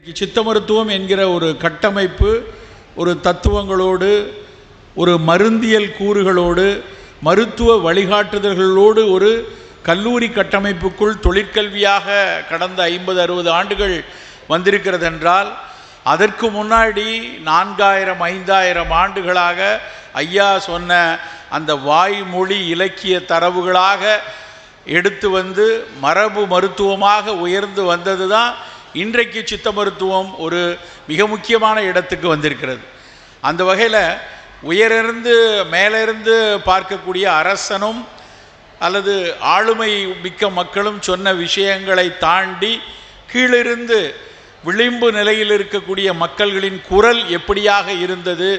சித்த மருத்துவம் என்கிற ஒரு கட்டமைப்பு ஒரு தத்துவங்களோடு ஒரு மருந்தியல் கூறுகளோடு மருத்துவ வழிகாட்டுதல்களோடு ஒரு கல்லூரி கட்டமைப்புக்குள் தொழிற்கல்வியாக கடந்த 50-60 ஆண்டுகள் வந்திருக்கிறது என்றால், அதற்கு முன்னாடி 4000-5000 ஆண்டுகளாக ஐயா சொன்ன அந்த வாய்மொழி இலக்கிய தரவுகளாக எடுத்து வந்து மரபு மருத்துவமாக உயர்ந்து வந்தது தான் இன்றைக்கு சித்த மருத்துவம் ஒரு மிக முக்கியமான இடத்துக்கு வந்திருக்கிறது. அந்த வகையில் உயரிருந்து மேலிருந்து பார்க்கக்கூடிய அரசனும் அல்லது ஆளுமை மிக்க மக்களும் சொன்ன விஷயங்களை தாண்டி கீழிருந்து விளிம்பு நிலையில் இருக்கக்கூடிய மக்கள்களின் குரல் எப்படியாக இருந்தது,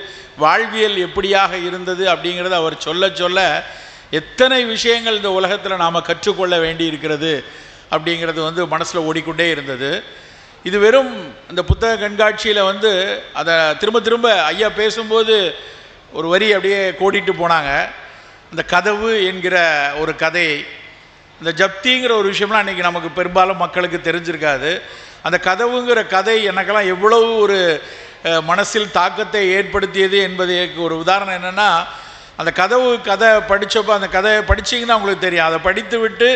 வாழ்வியல் எப்படியாக இருந்தது அப்படிங்கிறத அவர் சொல்ல சொல்ல எத்தனை விஷயங்கள் இந்த உலகத்தில் நாம் கற்றுக்கொள்ள வேண்டி இருக்கிறது அப்படிங்கிறது மனசில் ஓடிக்கொண்டே இருந்தது. இது வெறும் இந்த புத்தக கண்காட்சியில் அதை திரும்ப திரும்ப ஐயா பேசும்போது ஒரு வரி அப்படியே கோடிட்டு போனாங்க. இந்த கதவு என்கிற ஒரு கதை, இந்த ஜப்திங்கிற ஒரு விஷயம்லாம் அன்றைக்கி நமக்கு பெரும்பாலும் மக்களுக்கு தெரிஞ்சிருக்காது. அந்த கதவுங்கிற கதை எனக்கெல்லாம் எவ்வளவு ஒரு மனசில் தாக்கத்தை ஏற்படுத்தியது என்பதற்கு ஒரு உதாரணம் என்னென்னா, அந்த கதை படித்தப்போ, அந்த கதையை படிச்சிங்கன்னா உங்களுக்கு தெரியும். அதை படித்து விட்டு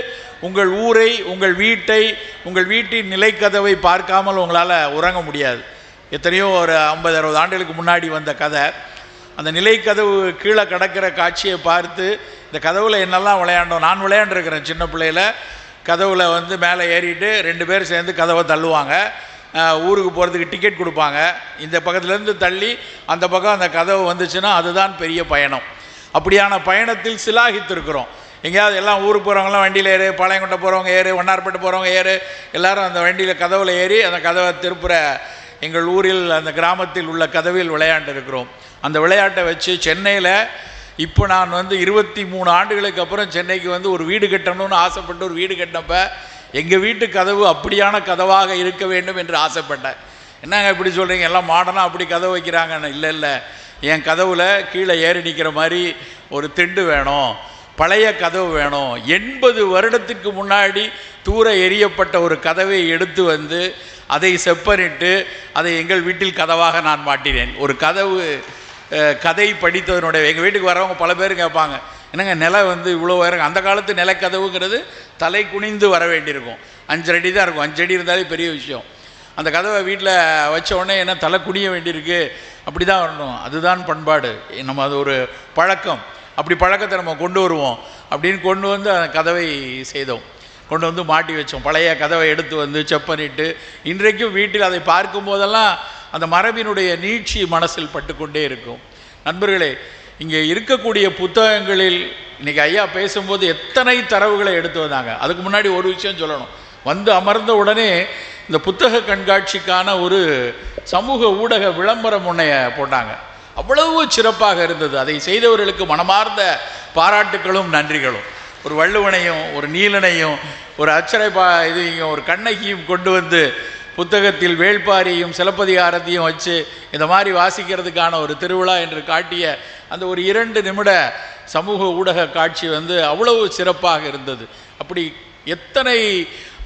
உங்கள் ஊரை, உங்கள் வீட்டை, உங்கள் வீட்டின் நிலைக்கதவை பார்க்காமல் உங்களால் உறங்க முடியாது. எத்தனையோ ஒரு 50-60 ஆண்டுகளுக்கு முன்னாடி வந்த கதை. அந்த நிலைக்கதவு கீழே கிடக்கிற காட்சியை பார்த்து இந்த கதவுல என்னெல்லாம் விளையாண்டோம். நான் விளையாண்டுருக்கிறேன் சின்ன பிள்ளையில். கதவுல மேலே ஏறிட்டு 2 பேர் சேர்ந்து கதவை தள்ளுவாங்க. ஊருக்கு போகிறதுக்கு டிக்கெட் கொடுப்பாங்க. இந்த பக்கத்துலேருந்து தள்ளி அந்த பக்கம் அந்த கதவு வந்துச்சுன்னா அதுதான் பெரிய பயணம். அப்படியான பயணத்தில் சிலாகித்திருக்கிறோம். எங்கேயாவது எல்லாம் ஊருக்கு போகிறவங்களாம் வண்டியில் ஏறு, பாளையங்கோட்டை போகிறவங்க ஏறு, வண்ணார்பேட்டை போகிறவங்க ஏறு, எல்லோரும் அந்த வண்டியில் கதவில் ஏறி அந்த கதவை திருப்புற எங்கள் ஊரில் அந்த கிராமத்தில் உள்ள கதவில் விளையாண்டு இருக்கிறோம். அந்த விளையாட்டை வச்சு சென்னையில் இப்போ நான் 23 ஆண்டுகளுக்கு அப்புறம் சென்னைக்கு ஒரு வீடு கட்டணும்னு ஆசைப்பட்டு ஒரு வீடு கட்டினப்ப எங்கள் வீட்டு கதவு அப்படியான கதவாக இருக்க வேண்டும் என்று ஆசைப்பட்டேன். என்னங்க இப்படி சொல்கிறீங்க, எல்லாம் மாடர்னாக அப்படி கதவு வைக்கிறாங்கன்னு. இல்லை, என் கதவுல கீழே ஏறி நிற்கிற மாதிரி ஒரு திண்டு வேணும், பழைய கதவு வேணும். 80 வருடத்துக்கு முன்னாடி தூர எரியப்பட்ட ஒரு கதவை எடுத்து அதை செப்பனிட்டு அதை எங்கள் வீட்டில் கதவாக நான் மாட்டினேன். ஒரு கதை படித்ததனுடைய எங்கள் வீட்டுக்கு வரவங்க பல பேர் கேட்பாங்க, என்னங்க நிலை இவ்வளோ உயரம். அந்த காலத்து நிலக்கதவுங்கிறது தலை குனிந்து வர வேண்டியிருக்கும். 5 அடி தான் இருக்கும். 5 அடி இருந்தாலே பெரிய விஷயம். அந்த கதவை வீட்டில் வச்ச உடனே என்ன தலை குனிய வேண்டியிருக்கு, அப்படி தான் வரணும். அதுதான் பண்பாடு. நம்ம அது ஒரு பழக்கம். அப்படி பழக்கத்தை நம்ம கொண்டு வருவோம் அப்படின்னு கொண்டு அந்த கதவை செய்தோம். கொண்டு மாட்டி வச்சோம். பழைய கதவை எடுத்து செப்பனிட்டு இன்றைக்கும் வீட்டில் அதை பார்க்கும் போதெல்லாம் அந்த மரபினுடைய நீட்சி மனசில் பட்டுக்கொண்டே இருக்கும். நண்பர்களே, இங்கே இருக்கக்கூடிய புத்தகங்களில் இன்றைக்கி ஐயா பேசும்போது எத்தனை தரவுகளை எடுத்து வந்தாங்க. அதுக்கு முன்னாடி ஒரு விஷயம் சொல்லணும். அமர்ந்த உடனே இந்த புத்தக கண்காட்சிக்கான ஒரு சமூக ஊடக விளம்பரம் முன்னைய போட்டாங்க. அவ்வளவு சிறப்பாக இருந்தது. அதை செய்தவர்களுக்கு மனமார்ந்த பாராட்டுகளும் நன்றிகளும். ஒரு வள்ளுவனையும் ஒரு நீலனையும் ஒரு அச்சரை இதையும் ஒரு கண்ணகியும் கொண்டு புத்தகத்தில் வேள்பாரியும் சிலப்பதிகாரத்தையும் வச்சு இந்த மாதிரி வாசிக்கிறதுக்கான ஒரு திருவிழா என்று காட்டிய அந்த ஒரு 2 நிமிட சமூக ஊடக காட்சி அவ்வளவு சிறப்பாக இருந்தது. அப்படி எத்தனை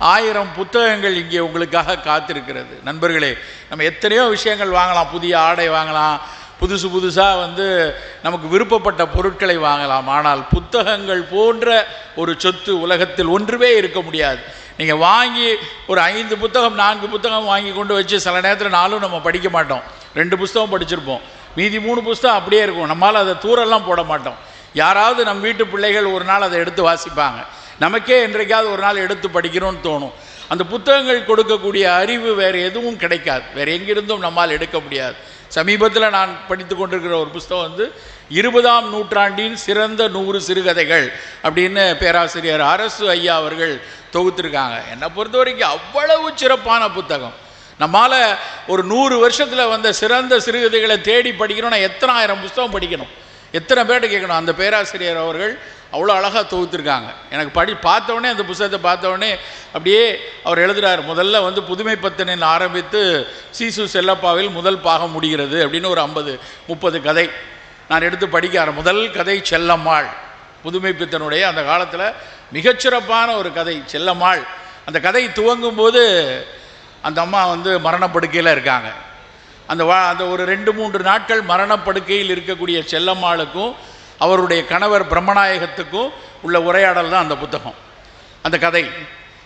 1000 புத்தகங்கள் இங்கே உங்களுக்காக காத்திருக்கிறது. நண்பர்களே, நம்ம எத்தனையோ விஷயங்கள் வாங்கலாம். புதிய ஆடை வாங்கலாம், புதுசாக நமக்கு விருப்பப்பட்ட பொருட்களை வாங்கலாம். ஆனால் புத்தகங்கள் போன்ற ஒரு சொத்து உலகத்தில் ஒன்றுமே இருக்க முடியாது. நீங்கள் வாங்கி ஒரு 5 புத்தகம் 4 புத்தகம் வாங்கி கொண்டு வச்சு சில நேரத்தில் 4 நம்ம படிக்க மாட்டோம். 2 புத்தகம் படிச்சிருப்போம். மீதி 3 புத்தகம் அப்படியே இருக்கும். நம்மளால் அதை தூரெல்லாம் போட மாட்டோம். யாராவது நம் வீட்டு பிள்ளைகள் ஒரு நாள் அதை எடுத்து வாசிப்பாங்க. நமக்கே என்றைக்காவது ஒரு நாள் எடுத்து படிக்கிறோன்னு தோணும். அந்த புத்தகங்கள் கொடுக்கக்கூடிய அறிவு வேறு எதுவும் கிடைக்காது. வேறு எங்கிருந்தும் நம்மால் எடுக்க முடியாது. சமீபத்தில் நான் படித்து கொண்டிருக்கிற ஒரு புத்தகம் 20ஆம் நூற்றாண்டின் சிறந்த 100 சிறுகதைகள் அப்படின்னு பேராசிரியர் அரசு ஐயா அவர்கள் தொகுத்திருக்காங்க. என்னை பொறுத்த வரைக்கும் அவ்வளவு சிறப்பான புத்தகம். நம்மால் ஒரு 100 வருஷத்தில் சிறந்த சிறுகதைகளை தேடி படிக்கணும்னா எத்தனை 1000 புத்தகம் படிக்கணும், எத்தனை பேர்ட்ட கேட்கணும். அந்த பேராசிரியர் அவர்கள் அவ்வளோ அழகாக தொகுத்திருக்காங்க. எனக்கு பார்த்தோடனே அந்த புத்தகத்தை பார்த்தோடனே அப்படியே அவர் எழுதுகிறார். முதல்ல புதுமை பத்தனில் ஆரம்பித்து சீசு செல்லப்பாவில் முதல் பாகம் முடிகிறது அப்படின்னு ஒரு 50-30 கதை நான் எடுத்து படிக்க முதல் கதை செல்லம்மாள். புதுமை பித்தனுடைய அந்த காலத்தில் மிகச்சிறப்பான ஒரு கதை செல்லம்மாள். அந்த கதை துவங்கும் போது அந்த அம்மா வந்து மரணப்படுக்கையில் இருக்காங்க. அந்த ஒரு 2-3 நாட்கள் மரணப்படுக்கையில் இருக்கக்கூடிய செல்லம்மாளுக்கும் அவருடைய கணவர் பிரம்மநாயகத்துக்கும் உள்ள உரையாடல் தான் அந்த புத்தகம், அந்த கதை.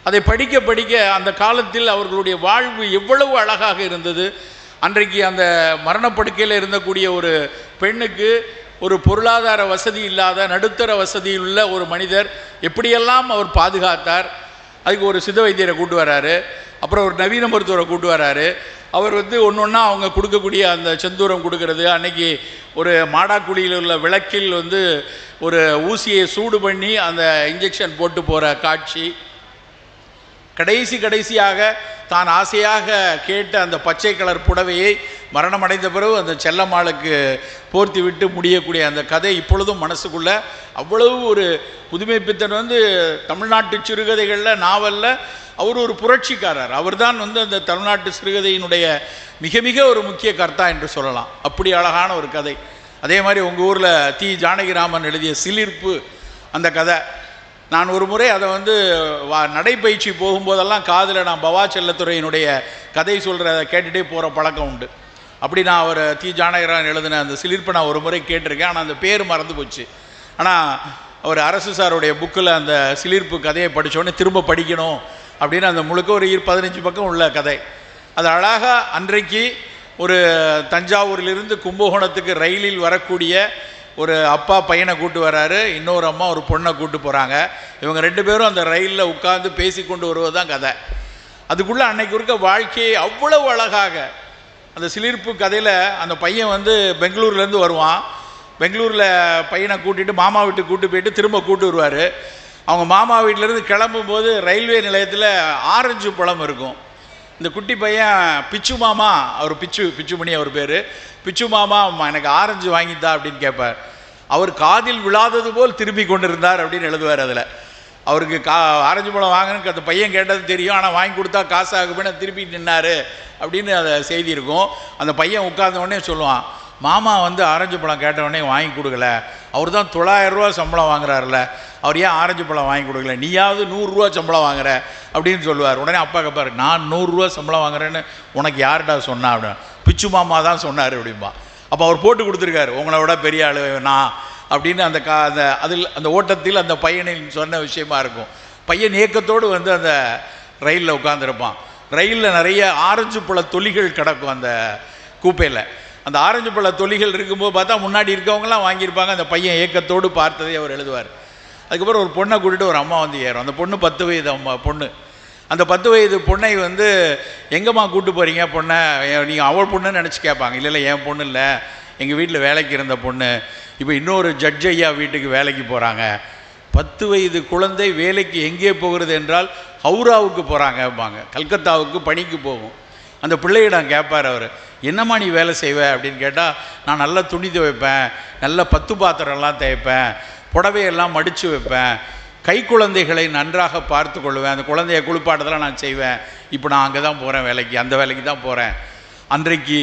அதை படிக்க படிக்க அந்த காலத்தில் அவர்களுடைய வாழ்வு எவ்வளவு அழகாக இருந்தது. அன்றைக்கு அந்த மரணப்படுக்கையில் இருந்தக்கூடிய ஒரு பெண்ணுக்கு ஒரு பொருளாதார வசதி இல்லாத நடுத்தர வசதியுள்ள ஒரு மனிதர் எப்படியெல்லாம் அவர் பாதுகாத்தார். அதுக்கு ஒரு சித்த வைத்தியரை கூட்டு வராரு, அப்புறம் ஒரு நவீன மருத்துவரை கூட்டு வராரு. அவர் வந்து ஒன்று ஒன்றா அவங்க கொடுக்கக்கூடிய அந்த செந்தூரம் கொடுக்கறது, அன்னைக்கு ஒரு மாடாக்குழியில் உள்ள விளக்கில் வந்து ஒரு ஊசியை சூடு பண்ணி அந்த இன்ஜெக்ஷன் போட்டு போகிற காட்சி, கடைசியாக தான் ஆசையாக கேட்ட அந்த பச்சை கலர் புடவையை மரணமடைந்த பிறகு அந்த செல்லம்மாளுக்கு போர்த்தி விட்டு முடியக்கூடிய அந்த கதை இப்பொழுதும் மனசுக்குள்ள அவ்வளவு ஒரு புதுமைப்பித்தன். வந்து தமிழ்நாட்டு சிறுகதைகளில் நாவலில் அவர் ஒரு புரட்சிக்காரர். அவர் தான் வந்து அந்த தமிழ்நாட்டு சிறுகதையினுடைய மிக மிக ஒரு முக்கிய கர்த்தா என்று சொல்லலாம். அப்படி அழகான ஒரு கதை. அதே மாதிரி உங்கள் ஊரில் தி. ஜானகிராமன் எழுதிய சிலிர்ப்பு அந்த கதை, நான் ஒரு முறை அதை வந்து நடைப்பயிற்சி போகும்போதெல்லாம் காதில் நான் பவா செல்லத்துறையினுடைய கதை சொல்கிறத கேட்டுகிட்டே போகிற பழக்கம் உண்டு. அப்படி நான் அவர் தி. ஜானகிராமன் எழுதின அந்த சிலிர்ப்பை நான் ஒரு முறை கேட்டிருக்கேன். ஆனால் அந்த பேர் மறந்து போச்சு. ஆனால் அவர் அரசு சாருடைய புக்கில் அந்த சிலிர்ப்பு கதையை படித்தோடனே திரும்ப படிக்கணும் அப்படின்னு அந்த முழுக்க ஒரு 15 பக்கம் உள்ள கதை. அது அழகாக அன்றைக்கு ஒரு தஞ்சாவூரிலிருந்து கும்பகோணத்துக்கு ரயிலில் வரக்கூடிய ஒரு அப்பா பையனை கூட்டு வராரு, இன்னொரு அம்மா ஒரு பொண்ணை கூட்டு போகிறாங்க. இவங்க 2 பேரும் அந்த ரயிலில் உட்கார்ந்து பேசி கொண்டு வருவது தான் கதை. அதுக்குள்ளே அன்னைக்கு இருக்க வாழ்க்கையை அவ்வளவு அழகாக அந்த சிலிர்ப்பு கதையில் அந்த பையன் வந்து பெங்களூர்லேருந்து வருவான். பெங்களூரில் பையனை கூட்டிகிட்டு மாமா வீட்டுக்கு கூட்டு போயிட்டு திரும்ப கூட்டு வருவார். அவங்க மாமா வீட்டிலேருந்து கிளம்பும்போது ரயில்வே நிலையத்தில் ஆரஞ்சு பழம் இருக்கும். இந்த குட்டி பையன் பிச்சு மாமா, அவர் பிச்சுமணி அவர் பேர், பிச்சு மாமா எனக்கு ஆரஞ்சு வாங்கித்தா அப்படின்னு கேட்பார். அவர் காதில் விழாதது போல் திரும்பி கொண்டிருந்தார் அப்படின்னு எழுதுவார். அதில் அவருக்கு ஆரஞ்சு பழம் வாங்கணுன்னு அந்த பையன் கேட்டது தெரியும், ஆனால் வாங்கி கொடுத்தா காசு ஆகுமே திருப்பி நின்னார் அப்படின்னு அதை செய்தி இருக்கும். அந்த பையன் உட்கார்ந்த உடனே சொல்லுவான், மாமா வந்து ஆரஞ்சு பழம் கேட்டவுடனே வாங்கி கொடுக்கல, அவர் தான் 900 ரூபா சம்பளம் வாங்குறாருல, அவர் ஏன் ஆரஞ்சு பழம் வாங்கி கொடுக்கல, நீயாவது 100 ரூபா சம்பளம் வாங்குற அப்படின்னு சொல்லுவார். உடனே அப்பா கேட்பார், நான் 100 ரூபா சம்பளம் வாங்குறேன்னு உனக்கு யார்டா சொன்னா அப்படின்னு. பிச்சு மாமா தான் சொன்னார் அப்படின்பா. அப்போ அவர் போட்டு கொடுத்துருக்காரு, உங்களை விட பெரிய ஆளு நான் அப்படின்னு அந்த அதில் அந்த ஓட்டத்தில் அந்த பையனில் சொன்ன விஷயமா இருக்கும். பையன் ஏக்கத்தோடு வந்து அந்த ரயிலில் உட்காந்துருப்பான். ரயிலில் நிறைய ஆரஞ்சு பழ தொலிகள் கிடக்கும் அந்த கூப்பையில். அந்த ஆரஞ்சு பழ தொலிகள் இருக்கும்போது பார்த்தா முன்னாடி இருக்கவங்களாம் வாங்கியிருப்பாங்க. அந்த பையன் ஏக்கத்தோடு பார்த்ததை அவர் எழுதுவார். அதுக்கப்புறம் ஒரு பொண்ணை கூட்டிகிட்டு ஒரு அம்மா வந்து ஏறும். அந்த பொண்ணு 10 வயது பொண்ணு. அந்த 10 வயது பொண்ணை வந்து எங்கம்மா கூப்பிட்டு போகிறீங்க பொண்ணை, நீங்கள் அவள் பொண்ணுன்னு நினச்சி கேட்பாங்க. இல்லை என் பொண்ணு இல்லை, எங்கள் வீட்டில் வேலைக்கு இருந்த பொண்ணு, இப்போ இன்னொரு ஜட்ஜ் ஐயா வீட்டுக்கு வேலைக்கு போகிறாங்க. 10 வயது குழந்தை வேலைக்கு எங்கே போகிறது என்றால் ஹவுராவுக்கு போகிறாங்கப்பாங்க, கல்கத்தாவுக்கு பணிக்கு போகும். அந்த பிள்ளையிடம் கேட்பார் அவர், என்னம்மா நீ வேலை செய்வ அப்படின்னு கேட்டால், நான் நல்லா துணி துவைப்பேன், நல்ல 10 பாத்திரம்லாம் தேய்ப்பேன், புடவையெல்லாம் மடித்து வைப்பேன், கை குழந்தைகளை நன்றாக பார்த்து கொள்வேன், அந்த குழந்தைய குளிப்பாட்டதெல்லாம் நான் செய்வேன், இப்போ நான் அங்கே தான் போகிறேன் வேலைக்கு, அந்த வேலைக்கு தான் போகிறேன். அன்றைக்கு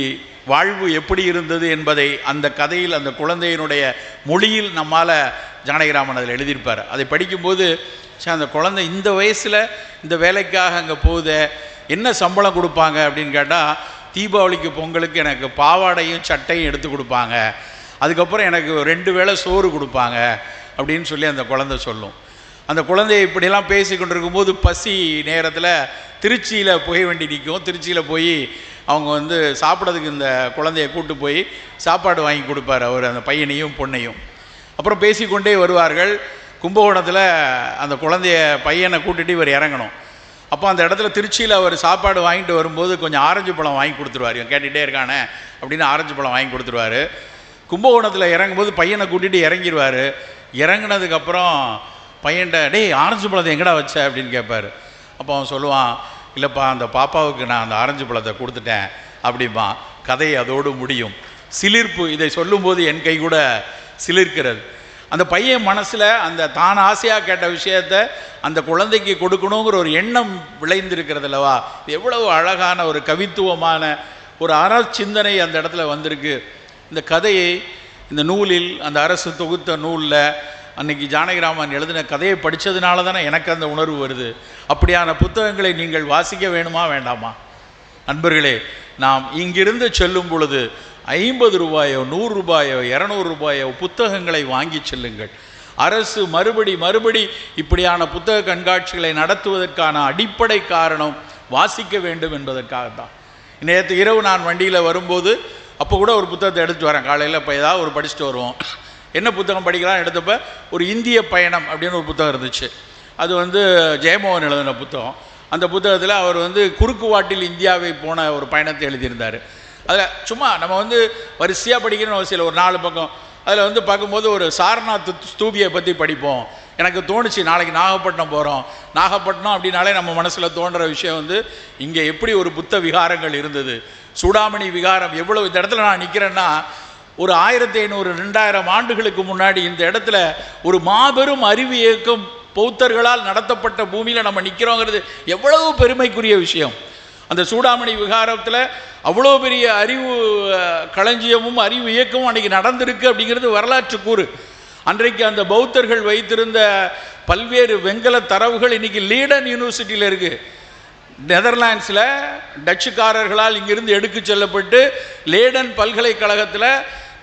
வாழ்வு எப்படி இருந்தது என்பதை அந்த கதையில் அந்த குழந்தையினுடைய மொழியில் நம்மால் ஜானகிராமன் அதில் எழுதியிருப்பார். அதை படிக்கும்போது அந்த குழந்தை இந்த வயசில் இந்த வேலைக்காக அங்கே போகுது, என்ன சம்பளம் கொடுப்பாங்க அப்படின்னு கேட்டால், தீபாவளிக்கு பொங்கலுக்கு எனக்கு பாவாடையும் சட்டையும் எடுத்து கொடுப்பாங்க, அதுக்கப்புறம் எனக்கு 2 வேளை சோறு கொடுப்பாங்க அப்படின்னு சொல்லி அந்த குழந்தை சொல்லும். அந்த குழந்தைய இப்படியெல்லாம் பேசி கொண்டிருக்கும்போது பசி நேரத்தில் திருச்சியில் புகை வண்டி நிற்கும். திருச்சியில் போய் அவங்க வந்து சாப்பிட்றதுக்கு இந்த குழந்தைய கூட்டு போய் சாப்பாடு வாங்கி கொடுப்பார் அவர், அந்த பையனையும் பொண்ணையும். அப்புறம் பேசிக்கொண்டே வருவார்கள். கும்பகோணத்தில் அந்த குழந்தைய பையனை கூட்டிகிட்டு இவர் இறங்கணும். அப்போ அந்த இடத்துல திருச்சியில் அவர் சாப்பாடு வாங்கிட்டு வரும்போது கொஞ்சம் ஆரஞ்சு பழம் வாங்கி கொடுத்துருவார். இவன் கேட்டுகிட்டே இருக்கானே அப்படின்னு ஆரஞ்சு பழம் வாங்கி கொடுத்துருவார். கும்பகோணத்தில் இறங்கும்போது பையனை கூட்டிகிட்டு இறங்கிடுவார். இறங்கினதுக்கப்புறம் பையன்கிட்ட, டேய் ஆரஞ்சு பழத்தை எங்கடா வச்ச அப்படின்னு கேட்பார். அப்போ அவன் சொல்லுவான், இல்லைப்பா அந்த பாப்பாவுக்கு நான் அந்த ஆரஞ்சு பழத்தை கொடுத்துட்டேன் அப்படிம்பா. கதை அதோடு முடியும். சிலிர்ப்பு, இதை சொல்லும்போது என் கை கூட சிலிர்க்கிறது. அந்த பையன் மனசில் அந்த தான் ஆசையாக கேட்ட விஷயத்தை அந்த குழந்தைக்கு கொடுக்கணுங்கிற ஒரு எண்ணம் விளைந்திருக்கிறது அல்லவா. எவ்வளவு அழகான ஒரு கவித்துவமான ஒரு சிந்தனை அந்த இடத்துல வந்திருக்கு. இந்த கதையை இந்த நூலில், அந்த அரசு தொகுத்த நூலில் அன்றைக்கி ஜானகிராமன் எழுதின கதையை படித்ததுனால தானே எனக்கு அந்த உணர்வு வருது. அப்படியான புத்தகங்களை நீங்கள் வாசிக்க வேணுமா வேண்டாமா? நண்பர்களே, நாம் இங்கிருந்து செல்லும் பொழுது 50 ரூபாயோ 100 ரூபாயோ 200 ரூபாயோ புத்தகங்களை வாங்கி செல்லுங்கள். அரசு மறுபடி இப்படியான புத்தக கண்காட்சிகளை நடத்துவதற்கான அடிப்படை காரணம் வாசிக்க வேண்டும் என்பதற்காகத்தான். நேற்று இரவு நான் வண்டியில் வரும்போது அப்போ கூட ஒரு புத்தகத்தை எடுத்து வரேன். காலையில் இப்போ ஏதாவது ஒரு படிச்சுட்டு வருவோம். என்ன புத்தகம் படிக்கலாம் எடுத்தப்போ ஒரு இந்திய பயணம் அப்படின்னு ஒரு புத்தகம் இருந்துச்சு. அது ஜெயமோகன் எழுதின புத்தகம். அந்த புத்தகத்தில் அவர் குறுக்கு வாட்டில் இந்தியாவை போன ஒரு பயணத்தை எழுதியிருந்தார். அதில் சும்மா நம்ம வரிசையாக படிக்கணும்னு அவசியம், ஒரு 4 பக்கம். அதில் பார்க்கும்போது ஒரு சாரநாத் ஸ்தூபியை பற்றி படிப்போம். எனக்கு தோணுச்சு, நாளைக்கு நாகப்பட்டினம் போகிறோம். நாகப்பட்டினம் அப்படின்னாலே நம்ம மனசில் தோன்ற விஷயம் இங்கே எப்படி ஒரு புத்த விகாரங்கள் இருந்தது, சூடாமணி விகாரம் எவ்வளோ. இந்த இடத்துல நான் நிற்கிறேன்னா ஒரு 1500-2000 ஆண்டுகளுக்கு முன்னாடி இந்த இடத்துல ஒரு மாபெரும் அறிவு இயக்கம் பௌத்தர்களால் நடத்தப்பட்ட பூமியில் நம்ம நிற்கிறோங்கிறது எவ்வளவு பெருமைக்குரிய விஷயம். அந்த சூடாமணி விகாரத்தில் அவ்வளோ பெரிய அறிவு களஞ்சியமும் அறிவு இயக்கமும் அன்றைக்கி நடந்திருக்கு அப்படிங்கிறது வரலாற்று கூறு. அன்றைக்கு அந்த பௌத்தர்கள் வைத்திருந்த பல்வேறு வெங்கல தரவுகள் இன்றைக்கி லீடன் யூனிவர்சிட்டியில் இருக்குது. நெதர்லாண்ட்ஸில் டச்சுக்காரர்களால் இங்கிருந்து எடுத்து செல்லப்பட்டு லேடன் பல்கலைக்கழகத்தில்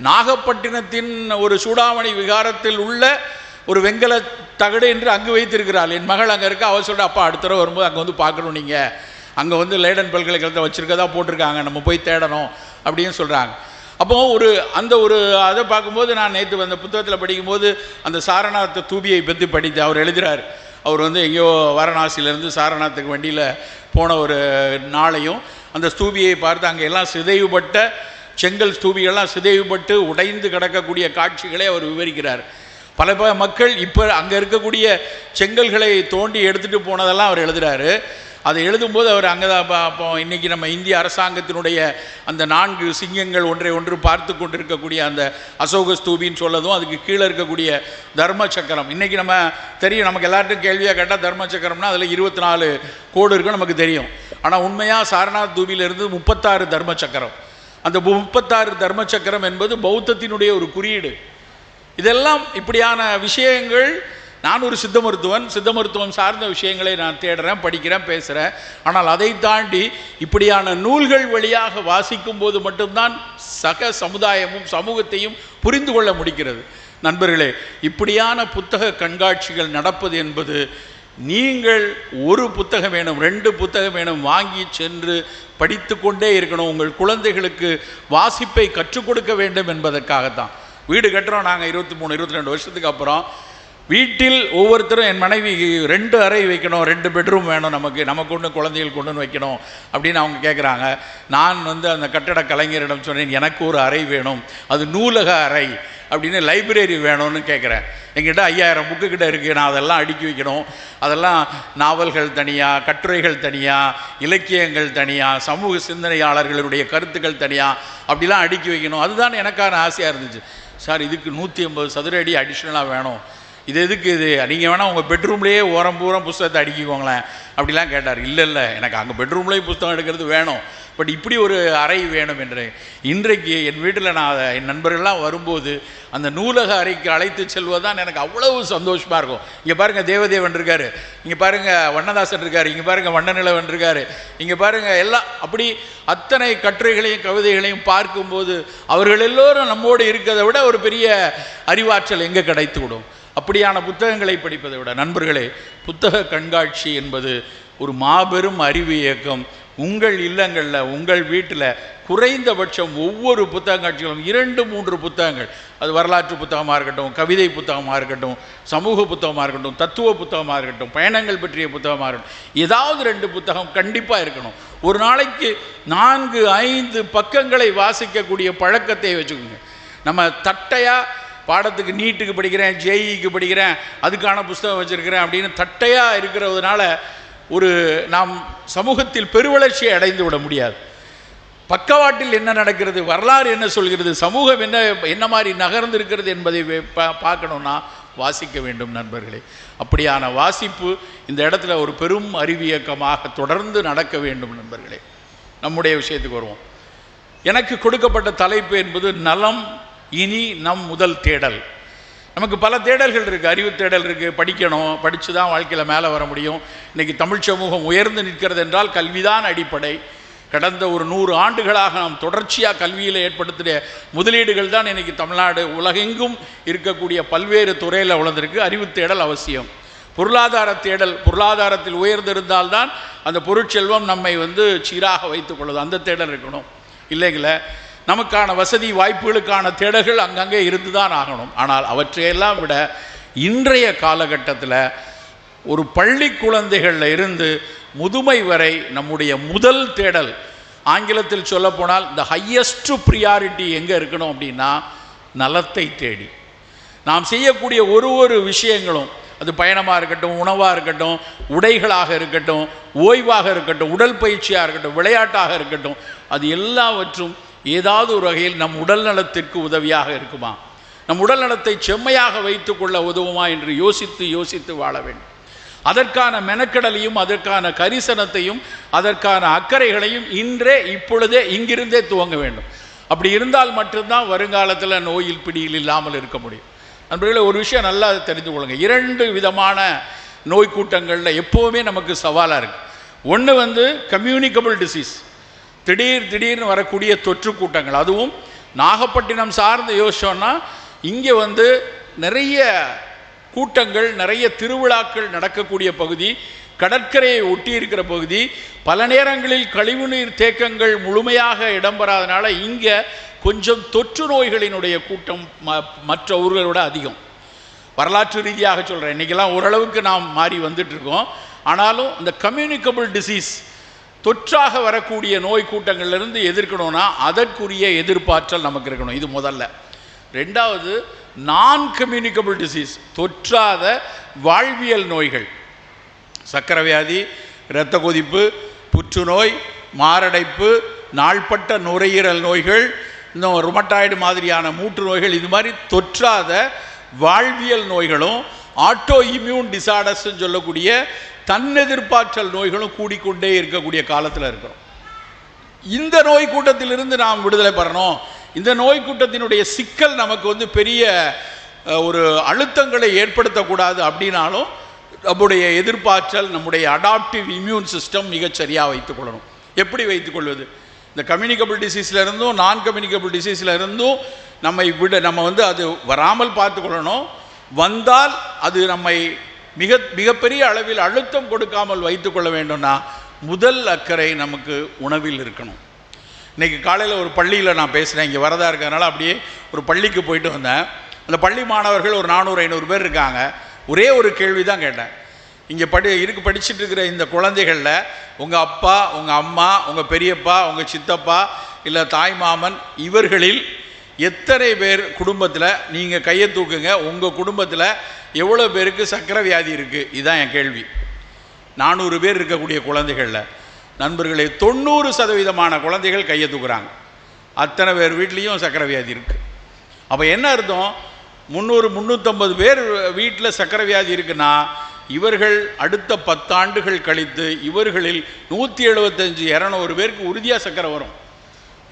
நாகப்பட்டினத்தின் ஒரு சூடாமணி விகாரத்தில் உள்ள ஒரு வெங்கல தகடு என்று அங்கு வைத்திருக்கிறாள். என் மகள் அங்கே இருக்க. அவள் சொல்கிற, அப்பா அடுத்த தடவை வரும்போது அங்கே பார்க்கணும், நீங்கள் அங்கே லேடன் பல்கலைக்கழகத்தை வச்சுருக்கதா போட்டிருக்காங்க, நம்ம போய் தேடணும் அப்படின்னு சொல்கிறாங்க. அப்போது அதை பார்க்கும்போது நான் நேற்று அந்த புத்தகத்தில் படிக்கும்போது அந்த சாரநாத் தூபியை பற்றி படித்து அவர் எழுதுகிறார். அவர் எங்கேயோ வாரணாசியிலேருந்து சாரநாத்துக்கு வண்டியில் போன ஒரு நாளையும் அந்த ஸ்தூபியை பார்த்து அங்கே எல்லாம் சிதைவுபட்ட செங்கல் ஸ்தூபிகள்லாம் சிதைவுபட்டு உடைந்து கிடக்கக்கூடிய காட்சிகளை அவர் விவரிக்கிறார். பல மக்கள் இப்போ அங்கே இருக்கக்கூடிய செங்கல்களை தோண்டி எடுத்துகிட்டு போனதெல்லாம் அவர் எழுதுகிறாரு. அதை எழுதும்போது அவர் அங்கே தான் அப்போ இன்றைக்கி நம்ம இந்திய அரசாங்கத்தினுடைய அந்த 4 சிங்கங்கள் ஒன்றை ஒன்று பார்த்து கொண்டு இருக்கக்கூடிய அந்த அசோக ஸ்தூபின்னு சொல்லதும், அதுக்கு கீழே இருக்கக்கூடிய தர்ம சக்கரம். இன்றைக்கி நம்ம தெரியும், நமக்கு எல்லார்ட்டும் கேள்வியாக கேட்டால் தர்ம சக்கரம்னா அதில் 24 கோடு இருக்குன்னு நமக்கு தெரியும். ஆனால் உண்மையாக சாரநாத் தூபியிலிருந்து 36 தர்ம சக்கரம். அந்த 36 தர்ம சக்கரம் என்பது பௌத்தத்தினுடைய ஒரு குறியீடு. இதெல்லாம் இப்படியான விஷயங்கள். நான் ஒரு சித்த மருத்துவம் சார்ந்த விஷயங்களை நான் தேடுறேன், படிக்கிறேன், பேசுகிறேன். ஆனால் அதை தாண்டி இப்படியான நூல்கள் வழியாக வாசிக்கும் போது மட்டும்தான் சக சமுதாயமும் சமூகத்தையும் புரிந்து கொள்ள முடிகிறது. நண்பர்களே, இப்படியான புத்தக கண்காட்சிகள் நடப்பது என்பது நீங்கள் ஒரு புத்தகம் வேணும், 2 புத்தகம் வேணும், வாங்கி சென்று படித்து கொண்டே இருக்கணும். உங்கள் குழந்தைகளுக்கு வாசிப்பை கற்றுக் கொடுக்க வேண்டும் என்பதற்காகத்தான். வீடு கட்டுறோம் நாங்கள் 23-22 வருஷத்துக்கு அப்புறம். வீட்டில் ஒவ்வொருத்தரும், என் மனைவி 2 அறை வைக்கணும், 2 பெட்ரூம் வேணும், நமக்கு ஒன்று குழந்தைகள் கொண்டு வைக்கணும் அப்படின்னு அவங்க கேட்குறாங்க. நான் அந்த கட்டட கலைஞரிடம் சொன்னேன், எனக்கு ஒரு அறை வேணும், அது நூலக அறை அப்படின்னு, லைப்ரரி வேணும்னு கேட்குறேன். என்கிட்ட 5000 புக்கு கிட்ட இருக்குது, நான் அதெல்லாம் அடுக்கி வைக்கணும். அதெல்லாம் நாவல்கள் தனியாக, கட்டுரைகள் தனியாக, இலக்கியங்கள் தனியாக, சமூக சிந்தனையாளர்களுடைய கருத்துக்கள் தனியாக, அப்படிலாம் அடுக்கி வைக்கணும். அதுதான் எனக்கான ஆசையாக இருந்துச்சு. சார், இதுக்கு 150 சதுர அடி அடிஷ்னலாக வேணும், இது எதுக்கு, இது நீங்கள் வேணால் உங்கள் பெட்ரூம்லேயே ஓரம் பூரா புத்தகத்தை அடிக்கிக்கோங்களேன் அப்படிலாம் கேட்டார். இல்லை, எனக்கு அங்கே பெட்ரூம்லேயே புத்தகம் எடுக்கிறது வேணும், பட் இப்படி ஒரு அறை வேணும் என்று. இன்றைக்கு என் வீட்டில் நான் என் நண்பர்கள்லாம் வரும்போது அந்த நூலக அறைக்கு அழைத்து செல்வதுதான் எனக்கு அவ்வளவு சந்தோஷமாக இருக்கும். இங்கே பாருங்கள், தேவதேவன் இருக்கார், இங்கே பாருங்கள் வண்ணதாசன் இருக்கார், இங்கே பாருங்கள் வண்ணநிலவன் இருக்கார், இங்கே பாருங்கள் எல்லாம். அப்படி அத்தனை கட்டுரைகளையும் கவிதைகளையும் பார்க்கும்போது அவர்கள் எல்லோரும் நம்மோடு இருக்கிறதை விட ஒரு பெரிய அறிவாற்றல் எங்கே கிடைத்து விடும். அப்படியான புத்தகங்களை படிப்பதை விட நண்பர்களே, புத்தக கண்காட்சி என்பது ஒரு மாபெரும் அறிவு இயக்கம். உங்கள் இல்லங்களில், உங்கள் வீட்டில் குறைந்தபட்சம் ஒவ்வொரு புத்தக காட்சிகளும் 2-3 புத்தகங்கள், அது வரலாற்று புத்தகமாக இருக்கட்டும், கவிதை புத்தகமாக இருக்கட்டும், சமூக புத்தகமாக இருக்கட்டும், தத்துவ புத்தகமாக இருக்கட்டும், பயணங்கள் பற்றிய புத்தகமாக இருக்கட்டும், ஏதாவது 2 புத்தகம் கண்டிப்பாக இருக்கணும். ஒரு நாளைக்கு 4-5 பக்கங்களை வாசிக்கக்கூடிய பழக்கத்தை வச்சுக்கோங்க. நம்ம தட்டையாக பாடத்துக்கு நீட்டுக்கு படிக்கிறேன், ஜேஇக்கு படிக்கிறேன், அதுக்கான புத்தகம் வச்சுருக்கிறேன் அப்படின்னு தட்டையாக இருக்கிறதுனால நாம் சமூகத்தில் பெருவளர்ச்சியை அடைந்து விட முடியாது. பக்கவாட்டில் என்ன நடக்கிறது, வரலாறு என்ன சொல்கிறது, சமூகம் என்ன மாதிரி நகர்ந்து இருக்கிறது என்பதை பார்க்கணுன்னா வாசிக்க வேண்டும் நண்பர்களே. அப்படியான வாசிப்பு இந்த இடத்துல ஒரு பெரும் அறிவியக்கமாக தொடர்ந்து நடக்க வேண்டும் நண்பர்களே. நம்முடைய விஷயத்துக்கு வருவோம். எனக்கு கொடுக்கப்பட்ட தலைப்பு என்பது நலம் இனி நம் முதல் தேடல். நமக்கு பல தேடல்கள் இருக்குது, அறிவு தேடல் இருக்குது, படிக்கணும், படித்து தான் வாழ்க்கையில் மேலே வர முடியும். இன்றைக்கி தமிழ் சமூகம் உயர்ந்து நிற்கிறது என்றால் கல்விதான் அடிப்படை. கடந்த ஒரு 100 ஆண்டுகளாக நாம் தொடர்ச்சியாக கல்வியில் ஏற்படுத்திய முதலீடுகள் தான் இன்றைக்கி தமிழ்நாடு உலகெங்கும் இருக்கக்கூடிய பல்வேறு துறையில் வளர்ந்திருக்கு. அறிவு தேடல் அவசியம், பொருளாதார தேடல், பொருளாதாரத்தில் உயர்ந்திருந்தால்தான் அந்த பொருட்செல்வம் நம்மை சீராக வைத்துக் கொள்ளுது. அந்த தேடல் இருக்கணும். இல்லைங்களே, நமக்கான வசதி வாய்ப்புகளுக்கான தேடல்கள் அங்கங்கே இருந்து தான் ஆகணும். ஆனால் அவற்றையெல்லாம் விட இன்றைய காலகட்டத்தில் ஒரு பள்ளி குழந்தைகளில் இருந்து முதுமை வரை நம்முடைய முதல் தேடல், ஆங்கிலத்தில் சொல்லப்போனால் த ஹையஸ்ட் ப்ரியாரிட்டி எங்கே இருக்கணும் அப்படின்னா நலத்தை தேடி. நாம் செய்யக்கூடிய ஒரு விஷயங்களும், அது பயணமாக இருக்கட்டும், உணவாக இருக்கட்டும், உடைகளாக இருக்கட்டும், ஓய்வாக இருக்கட்டும், உடல் பயிற்சியாக இருக்கட்டும், விளையாட்டாக இருக்கட்டும், அது எல்லாவற்றும் ஏதாவது ஒரு வகையில் நம் உடல் நலத்திற்கு உதவியாக இருக்குமா, நம் உடல் நலத்தை செம்மையாக வைத்துக் கொள்ள உதவுமா என்று யோசித்து வாழ வேண்டும். அதற்கான மெனக்கடலையும் அதற்கான கரிசனத்தையும் அதற்கான அக்கறைகளையும் இப்பொழுதே இங்கிருந்தே துவங்க வேண்டும். அப்படி இருந்தால் மட்டும்தான் வருங்காலத்தில் நோயில் பிடியில் இல்லாமல் இருக்க முடியும். நண்பர்களே, ஒரு விஷயம் நல்லா தெரிந்து கொள்ளுங்க. 2 விதமான நோய் கூட்டங்களில் எப்போவுமே நமக்கு சவாலாக இருக்குது. ஒன்று கம்யூனிகபிள் டிசீஸ், திடீர்னு வரக்கூடிய தொற்று கூட்டங்கள். அதுவும் நாகப்பட்டினம் சார்ந்து யோசிச்சோன்னா இங்கே நிறைய கூட்டங்கள், நிறைய திருவிழாக்கள் நடக்கக்கூடிய பகுதி, கடற்கரையை ஒட்டி இருக்கிற பகுதி, பல நேரங்களில் கழிவுநீர் தேக்கங்கள் முழுமையாக இடம்பெறாதனால இங்கே கொஞ்சம் தொற்று நோய்களினுடைய கூட்டம் மற்ற ஊர்களோட அதிகம். வரலாற்று ரீதியாக சொல்கிறேன், இன்றைக்கெல்லாம் ஓரளவுக்கு நாம் மாறி வந்துட்டுருக்கோம். ஆனாலும் இந்த கம்யூனிகபிள் டிசீஸ், தொற்றாக வரக்கூடிய நோய் கூட்டங்கள்லேருந்து எதிர்க்கணும்னா அதற்குரிய எதிர்ப்பாற்றல் நமக்கு இருக்கணும். இது முதல்ல. 2வது நான் கம்யூனிகபிள் டிசீஸ், தொற்றாத வாழ்வியல் நோய்கள், சர்க்கரை வியாதி, இரத்த கொதிப்பு, புற்றுநோய், மாரடைப்பு, நாள்பட்ட நுரையீரல் நோய்கள், இன்னும் ருமட்டாய்டு மாதிரியான மூட்டு நோய்கள், இது மாதிரி தொற்றாத வாழ்வியல் நோய்களும் ஆட்டோ இம்யூன் டிசார்டர்ஸ்ன்னு சொல்லக்கூடிய தன்னெதிர்ப்பாற்றல் நோய்களும் கூடிக்கொண்டே இருக்கக்கூடிய காலத்தில் இருக்கிறோம். இந்த நோய் கூட்டத்திலிருந்து நாம் விடுதலை பெறணும். இந்த நோய் கூட்டத்தினுடைய சிக்கல் நமக்கு பெரிய ஒரு அழுத்தங்களை ஏற்படுத்தக்கூடாது. அப்படின்னாலும் நம்முடைய எதிர்ப்பாற்றல், நம்முடைய அடாப்டிவ் இம்யூன் சிஸ்டம் மிகச்சரியாக வைத்துக்கொள்ளணும். எப்படி வைத்துக்கொள்வது? இந்த கம்யூனிகபிள் டிசீஸில் இருந்தும் நான் கம்யூனிகபிள் டிசீஸில் இருந்தும் நம்ம அது வராமல் பார்த்துக்கொள்ளணும். வந்தால் அது நம்மை மிகப்பெரிய அளவில் அழுத்தம் கொடுக்காமல் வைத்துக்கொள்ள வேண்டும்னா முதல் அக்கறை நமக்கு உணவில் இருக்கணும். இன்றைக்கி காலையில் ஒரு பள்ளியில் நான் பேசுகிறேன், இங்கே வரதா இருக்கிறதுனால அப்படியே ஒரு பள்ளிக்கு போயிட்டு வந்தேன். அந்த பள்ளி மாணவர்கள் ஒரு 400-500 பேர் இருக்காங்க. ஒரே ஒரு கேள்வி தான் கேட்டேன். இங்கே படிச்சுட்டு இருக்கிற இந்த குழந்தைகளில் உங்கள் அப்பா, உங்கள் அம்மா, உங்கள் பெரியப்பா, உங்கள் சித்தப்பா, இல்லை தாய் மாமன், இவர்களில் எத்தனை பேர் குடும்பத்தில், நீங்கள் கையை தூக்குங்க, உங்கள் குடும்பத்தில் எவ்வளோ பேருக்கு சர்க்கரை வியாதி இருக்குது? இதுதான் என் கேள்வி. 400 பேர் இருக்கக்கூடிய குழந்தைகளில் நண்பர்களே 90% குழந்தைகள் கையை தூக்குறாங்க. அத்தனை பேர் வீட்லேயும் சர்க்கரை வியாதி இருக்குது. அப்போ என்ன அர்த்தம்? 300-350 பேர் வீட்டில் சர்க்கரை வியாதி இருக்குன்னா இவர்கள் அடுத்த 10 ஆண்டுகள் கழித்து இவர்களில் 175-200 பேருக்கு உறுதியாக சர்க்கரை வரும்.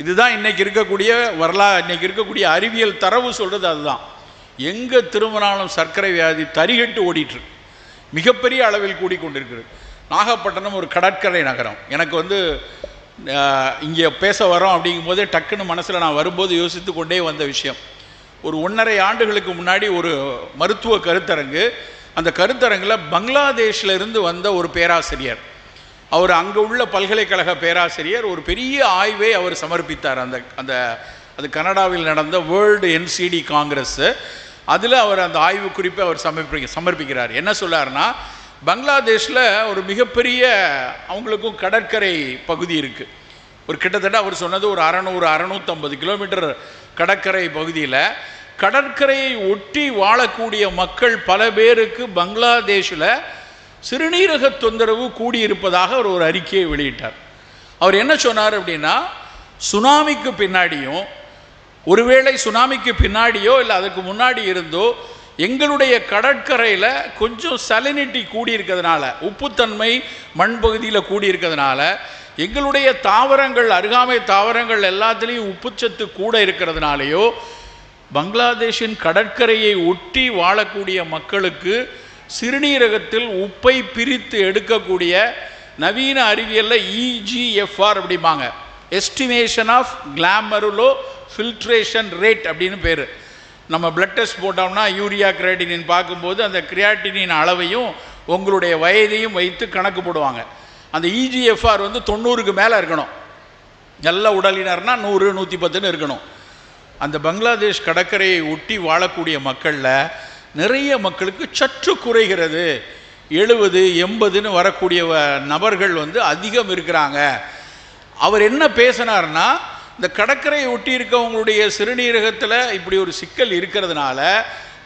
இதுதான் இன்றைக்கி இருக்கக்கூடிய இன்றைக்கி இருக்கக்கூடிய அறிவியல் தரவு சொல்கிறது. அதுதான் எங்கே திரும்பினாலும் சர்க்கரை வியாதி தரிகட்டு ஓடிட்டுருக்கு, மிகப்பெரிய அளவில் கூடிக்கொண்டிருக்கிறது. நாகப்பட்டினம் ஒரு கடற்கரை நகரம். எனக்கு இங்கே பேச வரோம் அப்படிங்கும்போதே டக்குன்னு மனசில் நான் வரும்போது யோசித்து கொண்டே வந்த விஷயம், ஒரு 1.5 ஆண்டுகளுக்கு முன்னாடி ஒரு மருத்துவ கருத்தரங்கு. அந்த கருத்தரங்கில் பங்களாதேஷில் இருந்து வந்த ஒரு பேராசிரியர், அவர் அங்கே உள்ள பல்கலைக்கழக பேராசிரியர், ஒரு பெரிய ஆய்வை அவர் சமர்ப்பித்தார். அது கனடாவில் நடந்த வேர்ல்டு NCD காங்கிரஸ். அதில் அவர் அந்த ஆய்வு குறிப்பை அவர் சமர்ப்பிக்கிறார். என்ன சொல்லார்னா, பங்களாதேஷில் ஒரு மிகப்பெரிய அவங்களுக்கும் கடற்கரை பகுதி இருக்குது. ஒரு கிட்டத்தட்ட அவர் சொன்னது ஒரு 600-650 கிலோமீட்டர் கடற்கரை பகுதியில் கடற்கரையை ஒட்டி வாழக்கூடிய மக்கள் பல பேருக்கு பங்களாதேஷில் சிறுநீரக தொந்தரவு கூடியிருப்பதாக அவர் ஒரு அறிக்கையை வெளியிட்டார். அவர் என்ன சொன்னார் அப்படின்னா, சுனாமிக்கு பின்னாடியும், ஒருவேளை சுனாமிக்கு பின்னாடியோ இல்லை அதுக்கு முன்னாடி இருந்தோ எங்களுடைய கடற்கரையில் கொஞ்சம் சலினிட்டி கூடியிருக்கிறதுனால, உப்புத்தன்மை மண் பகுதியில் கூடியிருக்கிறதுனால, எங்களுடைய தாவரங்கள், அருகாமை தாவரங்கள் எல்லாத்துலேயும் உப்புச்சத்து கூட இருக்கிறதுனாலையோ பங்களாதேஷின் கடற்கரையை ஒட்டி வாழக்கூடிய மக்களுக்கு சிறுநீரகத்தில் உப்பை பிரித்து எடுக்கக்கூடிய நவீன அறிவியலில் இஜிஎஃப்ஆர் அப்படிம்பாங்க, எஸ்டிமேஷன் ஆஃப் கிளாமருலோ ஃபில்ட்ரேஷன் ரேட் அப்படின்னு பேர். நம்ம பிளட் டெஸ்ட் போட்டோம்னா யூரியா கிரியாட்டினின் பார்க்கும்போது அந்த கிரியாட்டினின் அளவையும் உங்களுடைய வயதையும் வைத்து கணக்கு போடுவாங்க. அந்த இஜிஎஃப்ஆர் வந்து 90க்கு மேலே இருக்கணும். நல்ல உடலினர்னா 100 110 இருக்கணும். அந்த பங்களாதேஷ் கடற்கரையை ஒட்டி வாழக்கூடிய மக்களில் நிறைய மக்களுக்கு சற்று குறைகிறது. 70 80ன்னு வரக்கூடிய நபர்கள் வந்து அதிகம் இருக்கிறாங்க. அவர் என்ன பேசினார்னா, இந்த கடற்கரையை ஒட்டி இருக்கவங்களுடைய சிறுநீரகத்தில் இப்படி ஒரு சிக்கல் இருக்கிறதுனால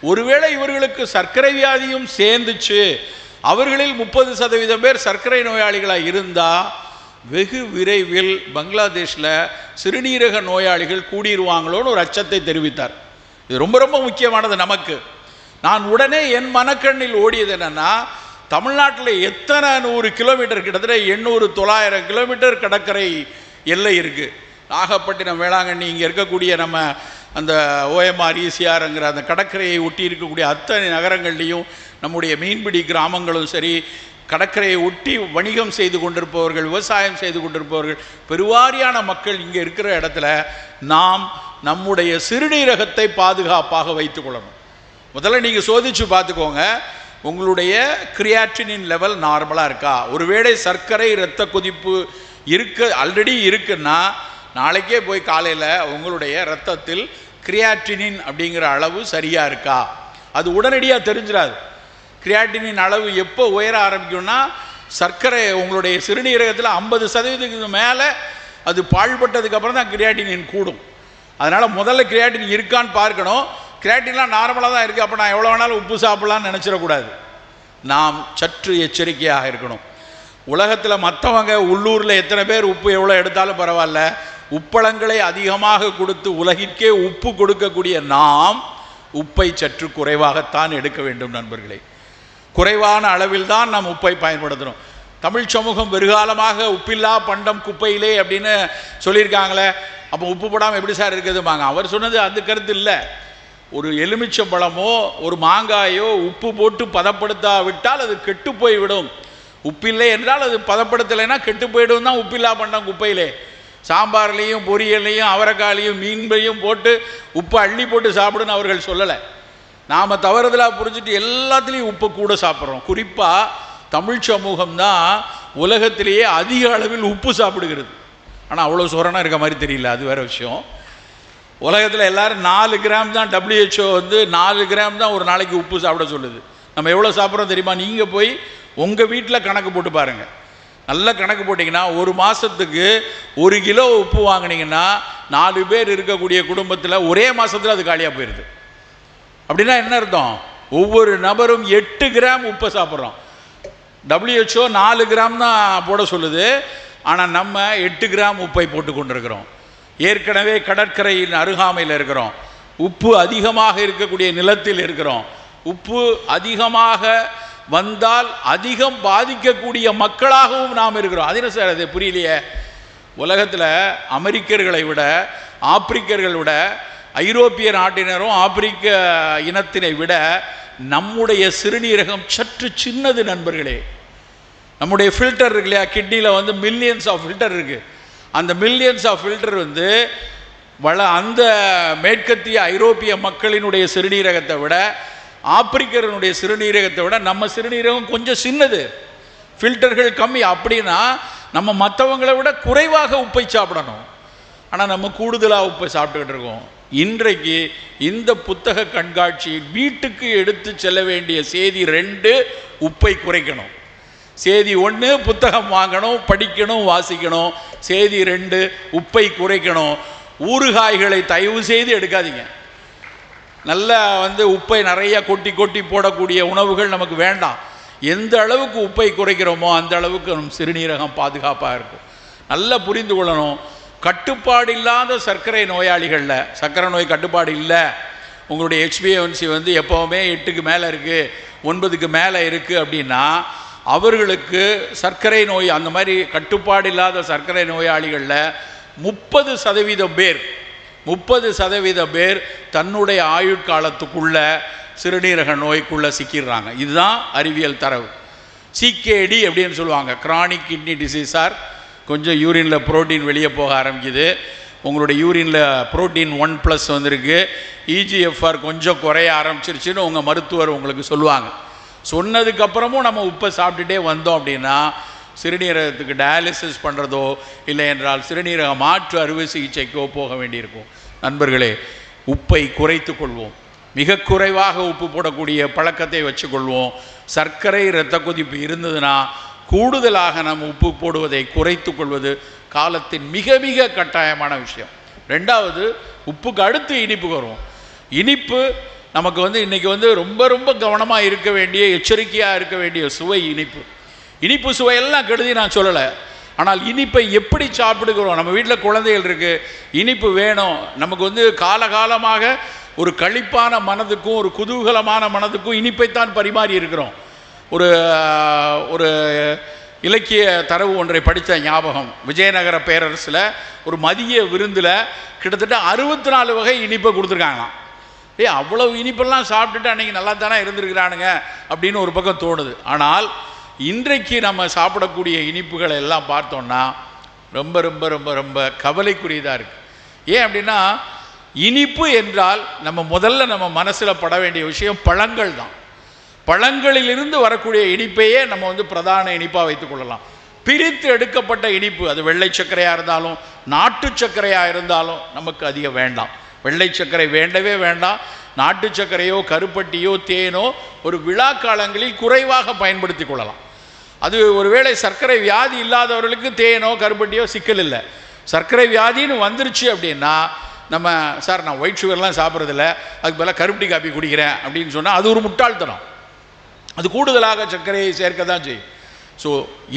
ஒருவேளை இவர்களுக்கு சர்க்கரை வியாதியும் சேர்ந்துச்சு, அவர்களில் 30% பேர் சர்க்கரை நோயாளிகளாக இருந்தால் வெகு விரைவில் பங்களாதேஷில் சிறுநீரக நோயாளிகள் கூடிடுவாங்களோன்னு ஒரு அச்சத்தை தெரிவித்தார். இது ரொம்ப ரொம்ப முக்கியமானது நமக்கு. நான் உடனே என் மனக்கண்ணில் ஓடியது என்னென்னா, தமிழ்நாட்டில் எத்தனை 100 கிலோமீட்டர், கிட்டத்தட்ட 800-900 கிலோமீட்டர் கடற்கரை எல்லை இருக்குது. நாகப்பட்டினம், வேளாங்கண்ணி, இங்கே இருக்கக்கூடிய நம்ம அந்த OMR ECRங்கிற அந்த கடற்கரையை ஒட்டி இருக்கக்கூடிய அத்தனை நகரங்கள்லேயும் நம்முடைய மீன்பிடி கிராமங்களும் சரி, கடற்கரையை ஒட்டி வணிகம் செய்து கொண்டிருப்பவர்கள், விவசாயம் செய்து கொண்டிருப்பவர்கள், பெருவாரியான மக்கள் இங்கே இருக்கிற இடத்துல நாம் நம்முடைய சிறுநீரகத்தை பாதுகாப்பாக வைத்துக் கொள்ளணும். முதல்ல நீங்கள் சோதித்து பார்த்துக்கோங்க, உங்களுடைய கிரியாட்டினின் லெவல் நார்மலாக இருக்கா. ஒருவேளை சர்க்கரை இரத்த கொதிப்பு ஆல்ரெடி இருக்குன்னா நாளைக்கே போய் காலையில் உங்களுடைய இரத்தத்தில் கிரியாட்டினின் அப்படிங்கிற அளவு சரியாக இருக்கா. அது உடனடியாக தெரிஞ்சிடாது. கிரியாட்டினின் அளவு எப்போ உயர ஆரம்பிக்கும்னா, சர்க்கரை உங்களுடைய சிறுநீரகத்தில் 50% மேலே அது பாழ்பட்டதுக்கப்புறம் தான் கிரியாட்டினின் கூடும். அதனால் முதல்ல கிரியாட்டின் இருக்கான்னு பார்க்கணும். கிரியாட்டின்லாம் நார்மலாக தான் இருக்குது, அப்போ நான் எவ்வளோ வேணாலும் உப்பு சாப்பிட்லான்னு நினச்சிடக்கூடாது. நாம் சற்று எச்சரிக்கையாக இருக்கணும். உலகத்தில் மற்றவங்க உள்ளூரில் எத்தனை பேர் உப்பு எவ்வளோ எடுத்தாலும் பரவாயில்ல, உப்பளங்களை அதிகமாக கொடுத்து உலகிற்கே உப்பு கொடுக்கக்கூடிய நாம் உப்பை சற்று குறைவாகத்தான் எடுக்க வேண்டும் நண்பர்களே. குறைவான அளவில் தான் நாம் உப்பை பயன்படுத்தணும். தமிழ் சமூகம் வெறுகாலமாக உப்பில்லா பண்டம் குப்பையிலே அப்படின்னு சொல்லியிருக்காங்களே, அப்போ உப்பு போடாமல் எப்படி சார் இருக்குதுமாங்க. அவர் சொன்னது அந்த கருத்து இல்லை. ஒரு எலுமிச்சம்பழமோ ஒரு மாங்காயோ உப்பு போட்டு பதப்படுத்தாவிட்டால் அது கெட்டு போய்விடும். உப்பில்லை என்றால் அது பதப்படுத்தலைன்னா கெட்டு போய்டும் தான் உப்பில்லா பண்டம் குப்பையிலே. சாம்பார்லேயும் பொரியல்லையும் அவரைக்காலையும் மீன்பையும் போட்டு உப்பு அள்ளி போட்டு சாப்பிடுன்னு அவர்கள் சொல்லலை. நாம் தவறுதலாக புரிஞ்சுட்டு எல்லாத்துலேயும் உப்பு கூட சாப்பிட்றோம். குறிப்பாக தமிழ் சமூகம்தான் உலகத்திலேயே அதிக அளவில் உப்பு சாப்பிடுகிறது. ஆனால் அவ்வளோ சொரணம் இருக்க மாதிரி தெரியல, அது வேறு விஷயம். உலகத்தில் எல்லோரும் 4 கிராம் தான், WHO வந்து 4 கிராம் தான் ஒரு நாளைக்கு உப்பு சாப்பிட சொல்லுது. நம்ம எவ்வளோ சாப்பிட்றோம் தெரியுமா? நீங்கள் போய் உங்கள் வீட்டில் கணக்கு போட்டு பாருங்கள். நல்ல கணக்கு போட்டிங்கன்னா ஒரு மாதத்துக்கு 1 கிலோ உப்பு வாங்கினீங்கன்னா 4 பேர் இருக்கக்கூடிய குடும்பத்தில் ஒரே மாதத்தில் அது காலியாக போயிடுது. அப்படின்னா என்ன அர்த்தம்? ஒவ்வொரு நபரும் 8 கிராம் உப்பை சாப்பிட்றோம். WHO 4 கிராம் தான் போட சொல்லுது, ஆனால் நம்ம 8 கிராம் உப்பை போட்டு கொண்டிருக்கிறோம். ஏற்கனவே கடற்கரையின் அருகாமையில் இருக்கிறோம், உப்பு அதிகமாக இருக்கக்கூடிய நிலத்தில் இருக்கிறோம். உப்பு அதிகமாக வந்தால் அதிகம் பாதிக்கக்கூடிய மக்களாகவும் நாம் இருக்கிறோம். அது என்ன சார், அது புரியலையே. உலகத்தில் அமெரிக்கர்களை விட, ஆப்பிரிக்கர்களை விட, ஐரோப்பிய நாட்டினரும் ஆப்பிரிக்க இனத்தினை விட நம்முடைய சிறுநீரகம் சற்று சின்னது நண்பர்களே. நம்முடைய ஃபில்டர் இருக்கு இல்லையா, கிட்னியில் வந்து மில்லியன்ஸ் ஆஃப் ஃபில்டர் இருக்குது. அந்த மில்லியன்ஸ் ஆஃப் ஃபில்டர் வந்து அந்த மேற்கத்திய ஐரோப்பிய மக்களினுடைய சிறுநீரகத்தை விட, ஆப்பிரிக்கர்களுடைய சிறுநீரகத்தை விட நம்ம சிறுநீரகம் கொஞ்சம் சின்னது, ஃபில்டர்கள் கம்மி. அப்படின்னா நம்ம மற்றவங்களை விட குறைவாக உப்பை சாப்பிடணும். ஆனால் நம்ம கூடுதலாக உப்பை சாப்பிட்டுக்கிட்டு இருக்கோம். இன்றைக்கு இந்த புத்தக கண்காட்சியில் வீட்டுக்கு எடுத்து செல்ல வேண்டிய செய்தி 2, உப்பை குறைக்கணும். செய்தி 1, புத்தகம் வாங்கணும், படிக்கணும், வாசிக்கணும். செய்தி 2, உப்பை குறைக்கணும். ஊறுகாய்களை தயவு செய்து எடுக்காதீங்க. நல்லா வந்து உப்பை நிறைய கொட்டி கொட்டி போடக்கூடிய உணவுகள் நமக்கு வேண்டாம். எந்த அளவுக்கு உப்பை குறைக்கிறோமோ அந்த அளவுக்கு நம் சிறுநீரகம் பாதுகாப்பாக இருக்கும். நல்லா புரிந்து கொள்ளணும். கட்டுப்பாடு இல்லாத சர்க்கரை நோயாளிகளில், சர்க்கரை நோய் கட்டுப்பாடு இல்லை, உங்களுடைய HbA1c வந்து எப்போவுமே 8க்கு மேலே இருக்குது, 9க்கு மேலே இருக்குது அப்படின்னா அவர்களுக்கு சர்க்கரை நோய், அந்த மாதிரி கட்டுப்பாடு இல்லாத சர்க்கரை நோயாளிகளில் 30% பேர் தன்னுடைய ஆயுட்காலத்துக்குள்ள சிறுநீரக நோய்க்குள்ளே சிக்கிடுறாங்க. இதுதான் அறிவியல் தரவு. சிகேடி அப்படின்னு சொல்லுவாங்க, கிரானிக் கிட்னி டிசீஸார். கொஞ்சம் யூரினில் புரோட்டீன் வெளியே போக ஆரம்பிக்குது, உங்களுடைய யூரினில் புரோட்டீன் 1+ வந்திருக்கு, EGFR கொஞ்சம் குறைய ஆரம்பிச்சிருச்சுன்னு உங்கள் மருத்துவர் உங்களுக்கு சொல்லுவாங்க. சொன்னதுக்கப்புறமும் நம்ம உப்பை சாப்பிட்டுட்டே வந்தோம் அப்படின்னா சிறுநீரகத்துக்கு டயாலிசிஸ் பண்ணுறதோ இல்லை என்றால் சிறுநீரக மாற்று அறுவை சிகிச்சைக்கோ போக வேண்டியிருக்கும். நண்பர்களே, உப்பை குறைத்து கொள்வோம். மிக குறைவாக உப்பு போடக்கூடிய பழக்கத்தை வச்சுக்கொள்வோம். சர்க்கரை இரத்த கொதிப்பு இருந்ததுன்னா கூடுதலாக நம்ம உப்பு போடுவதை குறைத்து கொள்வது காலத்தின் மிக மிக கட்டாயமான விஷயம். ரெண்டாவது, உப்புக்கு அடுத்து இனிப்புக்கு வருவோம். இனிப்பு நமக்கு இன்றைக்கி ரொம்ப ரொம்ப கவனமாக இருக்க வேண்டிய, எச்சரிக்கையாக இருக்க வேண்டிய சுவை இனிப்பு. இனிப்பு சுவையெல்லாம் கெடுதி நான் சொல்லலை, ஆனால் இனிப்பை எப்படி சாப்பிடுகிறோம். நம்ம வீட்டில் குழந்தைகள் இருக்குது, இனிப்பு வேணும். நமக்கு காலகாலமாக ஒரு களிப்பான மனதுக்கும் ஒரு குதூகலமான மனதுக்கும் இனிப்பைத்தான் பரிமாறி இருக்கிறோம். ஒரு இலக்கிய தரவு ஒன்றை படித்த ஞாபகம். விஜயநகர பேரரசில் ஒரு மதிய விருந்தில் கிட்டத்தட்ட 64 வகை இனிப்பை கொடுத்துருக்காங்களாம். அவ்வளவு இனிப்பெல்லாம் சாப்பிட்டுட்டு அன்றைக்கி நல்லா தானே இருந்திருக்கிறானுங்க அப்படின்னு ஒரு பக்கம் தோணுது. ஆனால் இன்றைக்கு நம்ம சாப்பிடக்கூடிய இனிப்புகளை எல்லாம் பார்த்தோன்னா ரொம்ப ரொம்ப ரொம்ப ரொம்ப கவலைக்குரியதாக இருக்குது. ஏன் அப்படின்னா, இனிப்பு என்றால் நம்ம மனசில் பட வேண்டிய விஷயம் பழங்கள் தான். பழங்களிலிருந்து வரக்கூடிய இனிப்பையே நம்ம பிரதான இனிப்பாக வைத்துக் கொள்ளலாம். பிரித்து எடுக்கப்பட்ட இனிப்பு, அது வெள்ளை சர்க்கரையாக இருந்தாலும் நாட்டு சர்க்கரையாக இருந்தாலும் நமக்கு அதிகம் வேண்டாம். வெள்ளை சர்க்கரை வேண்டவே வேண்டாம். நாட்டு சர்க்கரையோ கருப்பட்டியோ தேனோ ஒரு விழா காலங்களில் குறைவாக பயன்படுத்தி கொள்ளலாம். அது ஒருவேளை சர்க்கரை வியாதி இல்லாதவர்களுக்கு தேனோ கருப்பட்டியோ சிக்கல் இல்லை. சர்க்கரை வியாதின்னு வந்துருச்சு அப்படின்னா நம்ம, சார் நான் ஒயிட் சுகர்லாம் சாப்பிட்றதில்ல, அதுக்கு பதிலாக கருப்பட்டி காப்பி குடிக்கிறேன் அப்படின்னு சொன்னால் அது ஒரு முட்டாள்தனம். அது கூடுதலாக சர்க்கரையை சேர்க்க தான் செய்யும். ஸோ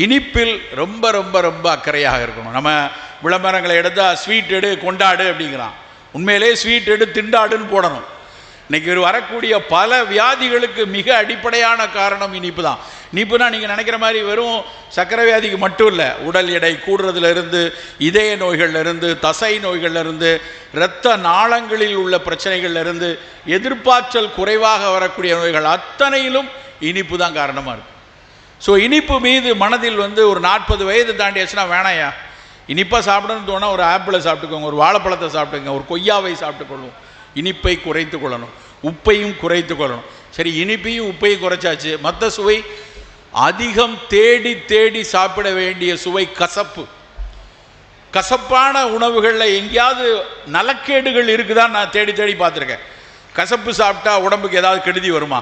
இனிப்பில் ரொம்ப ரொம்ப ரொம்ப அக்கறையாக இருக்கணும். நம்ம விளம்பரங்களை எடுத்தால் ஸ்வீட் எடு கொண்டாடு அப்படிங்கிறான். உண்மையிலே ஸ்வீட் எடு திண்டாடுன்னு போடணும். இன்றைக்கி வரக்கூடிய பல வியாதிகளுக்கு மிக அடிப்படையான காரணம் இனிப்பு தான். இனிப்புனா நீங்கள் நினைக்கிற மாதிரி வெறும் சர்க்கரை வியாதிக்கு மட்டும் இல்லை, உடல் எடை கூடுறதுலேருந்து, இதய நோய்கள்லேருந்து, தசை நோய்கள்லேருந்து, இரத்த நாளங்களில் உள்ள பிரச்சனைகள்லேருந்து, எதிர்ப்பாற்றல் குறைவாக வரக்கூடிய நோய்கள் அத்தனையிலும் இனிப்பு தான் காரணமாக இருக்குது. ஸோ இனிப்பு மீது மனதில் ஒரு 40 வயது தாண்டியாச்சுன்னா வேணாயா, இனிப்பாக சாப்பிடணும்னு தோணால் ஒரு ஆப்பிளை சாப்பிட்டுக்கோங்க, ஒரு வாழைப்பழத்தை சாப்பிட்டுக்கோங்க, ஒரு கொய்யாவை சாப்பிட்டுக்கொள்ளும். இனிப்பை குறைத்து கொள்ளணும், உப்பையும் குறைத்து கொள்ளணும். சரி, இனிப்பையும் உப்பையும் குறைச்சாச்சு. மற்ற சுவை, அதிகம் தேடி தேடி சாப்பிட வேண்டிய சுவை கசப்பு. கசப்பான உணவுகளில் எங்கேயாவது நலக்கேடுகள் இருக்குதான் நான் தேடி தேடி பார்த்துருக்கேன். கசப்பு சாப்பிட்டா உடம்புக்கு ஏதாவது கெடுதி வருமா?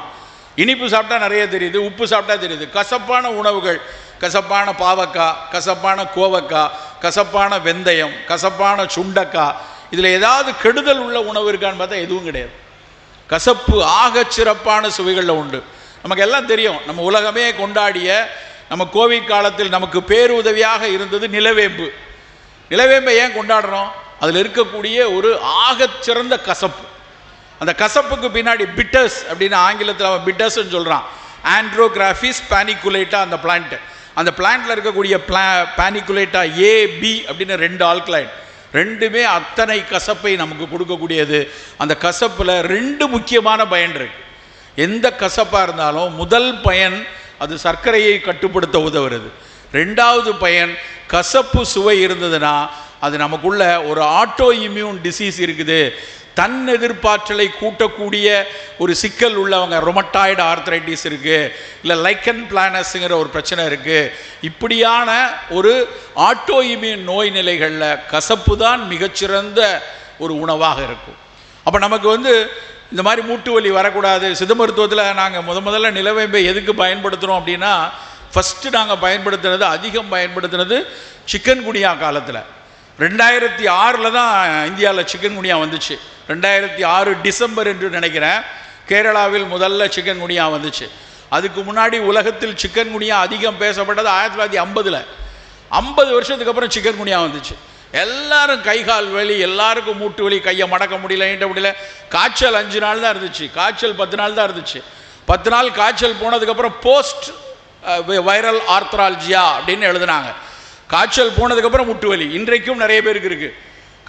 இனிப்பு சாப்பிட்டா நிறைய தெரியுது, உப்பு சாப்பிட்டா தெரியுது. கசப்பான உணவுகள், கசப்பான பாவக்காய், கசப்பான கோவக்காய், கசப்பான வெந்தயம், கசப்பான சுண்டக்காய், இதில் ஏதாவது கெடுதல் உள்ள உணவு இருக்கான்னு பார்த்தா எதுவும் கிடையாது. கசப்பு ஆகச் சிறப்பான சுவைகளில் உண்டு. நமக்கு எல்லாம் தெரியும், நம்ம உலகமே கொண்டாடிய, நம்ம கோவிட் காலத்தில் நமக்கு பேருதவியாக இருந்தது நிலவேம்பு. நிலவேம்பை ஏன் கொண்டாடுறோம்? அதில் இருக்கக்கூடிய ஒரு ஆகச்சிறந்த கசப்பு. அந்த கசப்புக்கு பின்னாடி பிட்டர்ஸ் அப்படின்னு ஆங்கிலத்தில் அவன் பிட்டர்ஸ்ன்னு சொல்கிறான். ஆண்ட்ரோகிராஃபிஸ் பானிகுலேட்டா அந்த பிளான்ட். அந்த பிளான்ட்டில் இருக்கக்கூடிய பானிகுலேட்டா AB அப்படின்னு 2 ஆல்கலைட், ரெண்டுமே அத்தனை கசப்பை நமக்கு கொடுக்கக்கூடியது. அந்த கசப்பில் 2 முக்கியமான பயன் இருக்கு. எந்த கசப்பாக இருந்தாலும் முதல் பயன் அது சர்க்கரையை கட்டுப்படுத்த உதவுறது. 2வது பயன், கசப்பு சுவை இருந்ததுன்னா அது நமக்குள்ள ஒரு ஆட்டோ இம்யூன் டிசீஸ் இருக்குது, தன் எதிர்ப்பாற்றலை கூட்டக்கூடிய ஒரு சிக்கல் உள்ளவங்க, ரொமட்டாய்டு ஆர்த்ரைட்டிஸ் இருக்குது, இல்லை லைக்கன் பிளானஸ்ங்கிற ஒரு பிரச்சனை இருக்குது. இப்படியான ஒரு ஆட்டோ இம்யூன் நோய் நிலைகளில் கசப்பு தான் மிகச்சிறந்த ஒரு உணவாக இருக்கும். அப்போ நமக்கு இந்த மாதிரி மூட்டு வலி வரக்கூடாது. சித்த மருத்துவத்தில் நாங்கள் முதல்ல நிலவேம்பை எதுக்கு பயன்படுத்துகிறோம் அப்படின்னா, ஃபஸ்ட்டு நாங்கள் பயன்படுத்துனது, அதிகம் பயன்படுத்தினது சிக்கன் குனியா காலத்தில். 2006 தான் இந்தியாவில் சிக்கன் குனியா வந்துச்சு. 2006 டிசம்பர் என்று நினைக்கிறேன், கேரளாவில் முதல்ல சிக்கன் குனியா வந்துச்சு. அதுக்கு முன்னாடி உலகத்தில் சிக்கன் குனியா அதிகம் பேசப்பட்டது 1950. 50 வருஷத்துக்கு அப்புறம் சிக்கன் குனியா வந்துச்சு. எல்லாரும் கை கால் வலி, எல்லாருக்கும் மூட்டு வலி, கையை மடக்க முடியல, ஈட்ட முடியல. காய்ச்சல் 5 நாள் தான் இருந்துச்சு, காய்ச்சல் 10 நாள் தான் இருந்துச்சு. 10 நாள் காய்ச்சல் போனதுக்கப்புறம் போஸ்ட் வைரல் ஆர்த்ரால்ஜியா அப்படின்னு எழுதுனாங்க. காய்ச்சல் போனதுக்கப்புறம் முட்டு வலி இன்றைக்கும் நிறைய பேருக்கு இருக்குது.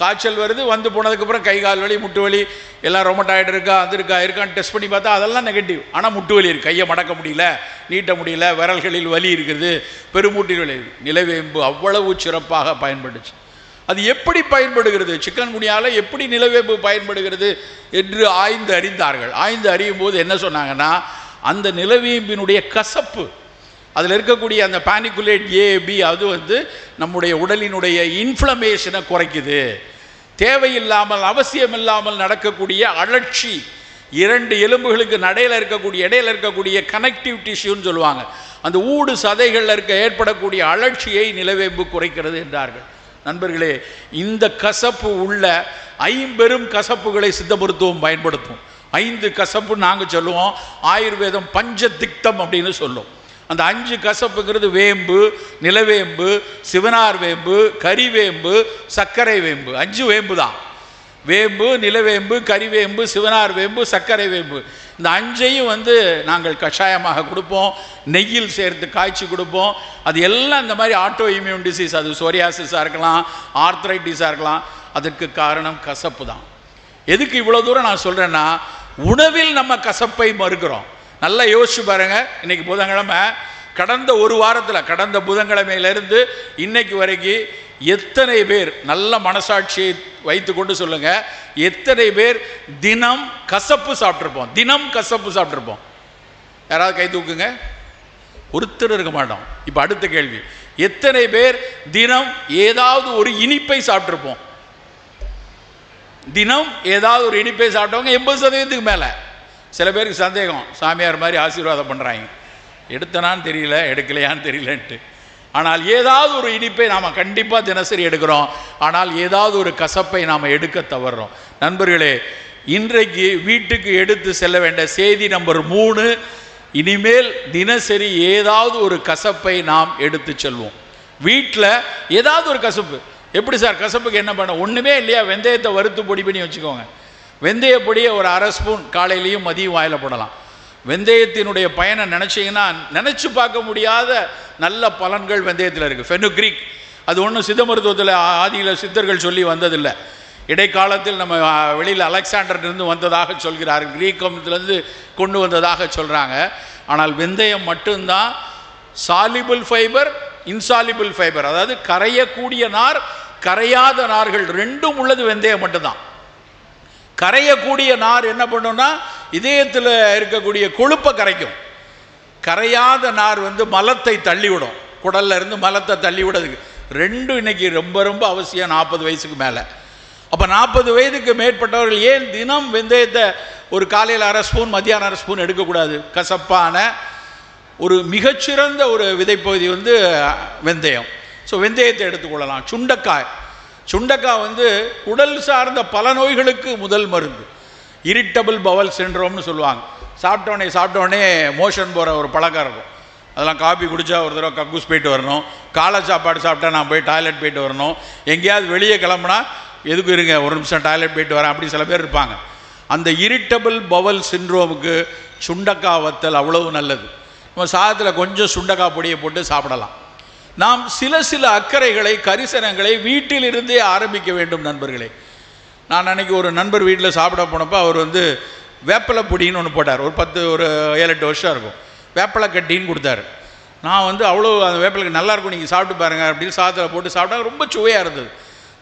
காய்ச்சல் வருது, வந்து போனதுக்கப்புறம் கை கால் வலி, முட்டு வலி, எல்லாம் ரொமட்டாய்டு இருக்கா, அது இருக்கான்னு டெஸ்ட் பண்ணி பார்த்தா அதெல்லாம் நெகட்டிவ். ஆனால் முட்டு வலி இருக்குது, கையை மடக்க முடியல, நீட்ட முடியல, விரல்களில் வலி இருக்குது, பெருமூட்டில் வலி. நிலவேம்பு அவ்வளவு சிறப்பாக பயன்படுச்சு. அது எப்படி பயன்படுகிறது, சிக்கன் குனியால் எப்படி நிலவேம்பு பயன்படுகிறது என்று ஆய்ந்து அறிந்தார்கள். ஆய்ந்து அறியும் போது என்ன சொன்னாங்கன்னா, அந்த நிலவேம்பினுடைய கசப்பு, அதில் இருக்கக்கூடிய அந்த பானிகுலேட் ஏபி, அது வந்து நம்முடைய உடலினுடைய இன்ஃப்ளமேஷனை குறைக்குது. தேவையில்லாமல் அவசியம் இல்லாமல் நடக்கக்கூடிய அழற்சி, இரண்டு எலும்புகளுக்கு இடையில இருக்கக்கூடிய கனெக்டிவ் டிஷ்யூன்னு சொல்லுவாங்க, அந்த ஊடு சதைகளில் ஏற்படக்கூடிய அழற்சியை நிலவேம்பு குறைக்கிறது என்றார்கள். நண்பர்களே, இந்த கசப்பு உள்ள 5 கசப்புகளை சித்த மருத்துவம் பயன்படுத்தும். 5 கசப்பு நாங்கள் சொல்லுவோம், ஆயுர்வேதம் பஞ்சதிக்தம் அப்படின்னு சொல்லும். அந்த 5 கசப்புங்கிறது வேம்பு, நிலவேம்பு, சிவனார் வேம்பு, கறிவேம்பு, சர்க்கரை வேம்பு. 5 வேம்பு தான். வேம்பு, நிலவேம்பு, கறிவேம்பு, சிவனார் வேம்பு, சர்க்கரை வேம்பு. இந்த 5ஐயும் வந்து நாங்கள் கஷாயமாக கொடுப்போம், நெய்யில் சேர்த்து காய்ச்சி கொடுப்போம். அது எல்லாம் இந்த மாதிரி ஆட்டோ இம்யூன் டிசீஸ், அது சோரியாசிஸாக இருக்கலாம், ஆர்த்ரைட்டிஸாக இருக்கலாம், அதற்கு காரணம் கசப்பு தான். எதுக்கு இவ்வளோ தூரம் நான் சொல்கிறேன்னா, உணவில் நம்ம கசப்பை மறுக்கிறோம். நல்லா யோசிச்சு பாருங்க. இன்னைக்கு புதன்கிழமை, கடந்த ஒரு வாரத்தில், கடந்த புதன்கிழமையிலிருந்து இன்னைக்கு வரைக்கும் எத்தனை பேர், நல்ல மனசாட்சியை வைத்து கொண்டு சொல்லுங்க, எத்தனை பேர் தினம் கசப்பு சாப்பிட்ருப்போம்? தினம் கசப்பு சாப்பிட்ருப்போம்? யாராவது கை தூக்குங்க. ஒருத்தர் இருக்க மாட்டோம். இப்போ அடுத்த கேள்வி, எத்தனை பேர் தினம் ஏதாவது ஒரு இனிப்பை சாப்பிட்ருப்போம்? தினம் ஏதாவது ஒரு இனிப்பை சாப்பிட்டவங்க 80% மேலே. சில பேருக்கு சந்தேகம், சாமியார் மாதிரி ஆசீர்வாதம் பண்ணுறாங்க, எடுத்தனான்னு தெரியல, எடுக்கலையான்னு தெரியலன்ட்டு. ஆனால் ஏதாவது ஒரு இனிப்பை நாம் கண்டிப்பாக தினசரி எடுக்கிறோம். ஆனால் ஏதாவது ஒரு கசப்பை நாம் எடுக்க தவறுறோம். நண்பர்களே, இன்றைக்கு வீட்டுக்கு எடுத்து செல்ல வேண்டிய செய்தி நம்பர் 3, இனிமேல் தினசரி ஏதாவது ஒரு கசப்பை நாம் எடுத்து செல்வோம். வீட்டில் ஏதாவது ஒரு கசப்பு. எப்படி சார் கசப்புக்கு என்ன பண்ண? ஒன்றுமே இல்லையா, வெந்தயத்தை வறுத்து பொடி பண்ணி வச்சுக்கோங்க. வெந்தய பொடியை ஒரு 1/2 ஸ்பூன் காலையிலையும் மதியம் வாயில் போடலாம். வெந்தயத்தினுடைய பயனை நினச்சிங்கன்னா நினச்சி பார்க்க முடியாத நல்ல பலன்கள் வெந்தயத்தில் இருக்குது. ஃபெனுக்ரீக், அது ஒன்றும் சித்த மருத்துவத்தில் ஆதியில் சித்தர்கள் சொல்லி வந்ததில்லை. இடைக்காலத்தில் நம்ம வெளியில் அலெக்சாண்டர்லேருந்து வந்ததாக சொல்கிறார்கள், கிரீக்கத்திலேருந்து கொண்டு வந்ததாக சொல்கிறாங்க. ஆனால் வெந்தயம் மட்டும்தான் சாலிபிள் ஃபைபர், இன்சாலிபிள் ஃபைபர், அதாவது கரையக்கூடிய நார், கரையாத நார்கள் ரெண்டும் உள்ளது வெந்தயம் மட்டும்தான். கரையக்கூடிய நார் என்ன பண்ணுன்னா இதயத்தில் இருக்கக்கூடிய கொழுப்பை கரைக்கும். கரையாத நார் வந்து மலத்தை தள்ளிவிடும், குடல்ல இருந்து மலத்தை தள்ளி விடுறதுக்கு. ரெண்டும் இன்னைக்கு ரொம்ப ரொம்ப அவசியம் 40 வயசுக்கு மேலே. அப்போ 40 வயதுக்கு மேற்பட்டவர்கள் ஏன் தினம் வெந்தயத்தை ஒரு காலையில் 1/2 ஸ்பூன், மத்தியானம் 1/2 ஸ்பூன் எடுக்கக்கூடாது? கசப்பான ஒரு மிகச்சிறந்த ஒரு விதைப்பகுதி வந்து வெந்தயம். ஸோ வெந்தயத்தை எடுத்துக்கொள்ளலாம். சுண்டக்காய் வந்து உடல் சார்ந்த பல நோய்களுக்கு முதல் மருந்து. இரிட்டபிள் பவல் சிண்ட்ரோம்னு சொல்லுவாங்க. சாப்பிட்டோடனே மோஷன் போகிற ஒரு பழக்கம் இருக்கும். அதெல்லாம் காபி குடித்தா ஒரு தடவை கக்கூஸ் போயிட்டு வரணும், காலை சாப்பாடு சாப்பிட்டா நான் போய் டாய்லெட் போயிட்டு வரணும், எங்கேயாவது வெளியே கிளம்புனா எதுக்கு இருங்க 1 நிமிஷம் டாய்லெட் போயிட்டு வரேன், அப்படி சில பேர் இருப்பாங்க. அந்த இரிட்டபிள் பவல் சிண்ட்ரோமுக்கு சுண்டக்காய் வத்தல் அவ்வளவு நல்லது. நம்ம சாதத்தில் கொஞ்சம் சுண்டக்காய் பொடியை போட்டு சாப்பிடலாம். நாம் சில அக்கறைகளை, கரிசனங்களை வீட்டிலிருந்தே ஆரம்பிக்க வேண்டும் நண்பர்களே. நான் அன்றைக்கி ஒரு நண்பர் வீட்டில் சாப்பிட போனப்போ அவர் வந்து வேப்பலை பொடின்னு ஒன்று போட்டார். ஒரு 7-8 வருஷம் இருக்கும். வேப்பலை கட்டின்னு கொடுத்தாரு. நான் வந்து அவ்வளோ அந்த வேப்பலைக்கு நல்லாயிருக்கும், நீங்கள் சாப்பிட்டு பாருங்கள் அப்படின்னு சாதத்தில் போட்டு சாப்பிட்டா ரொம்ப சுவையாக இருந்தது.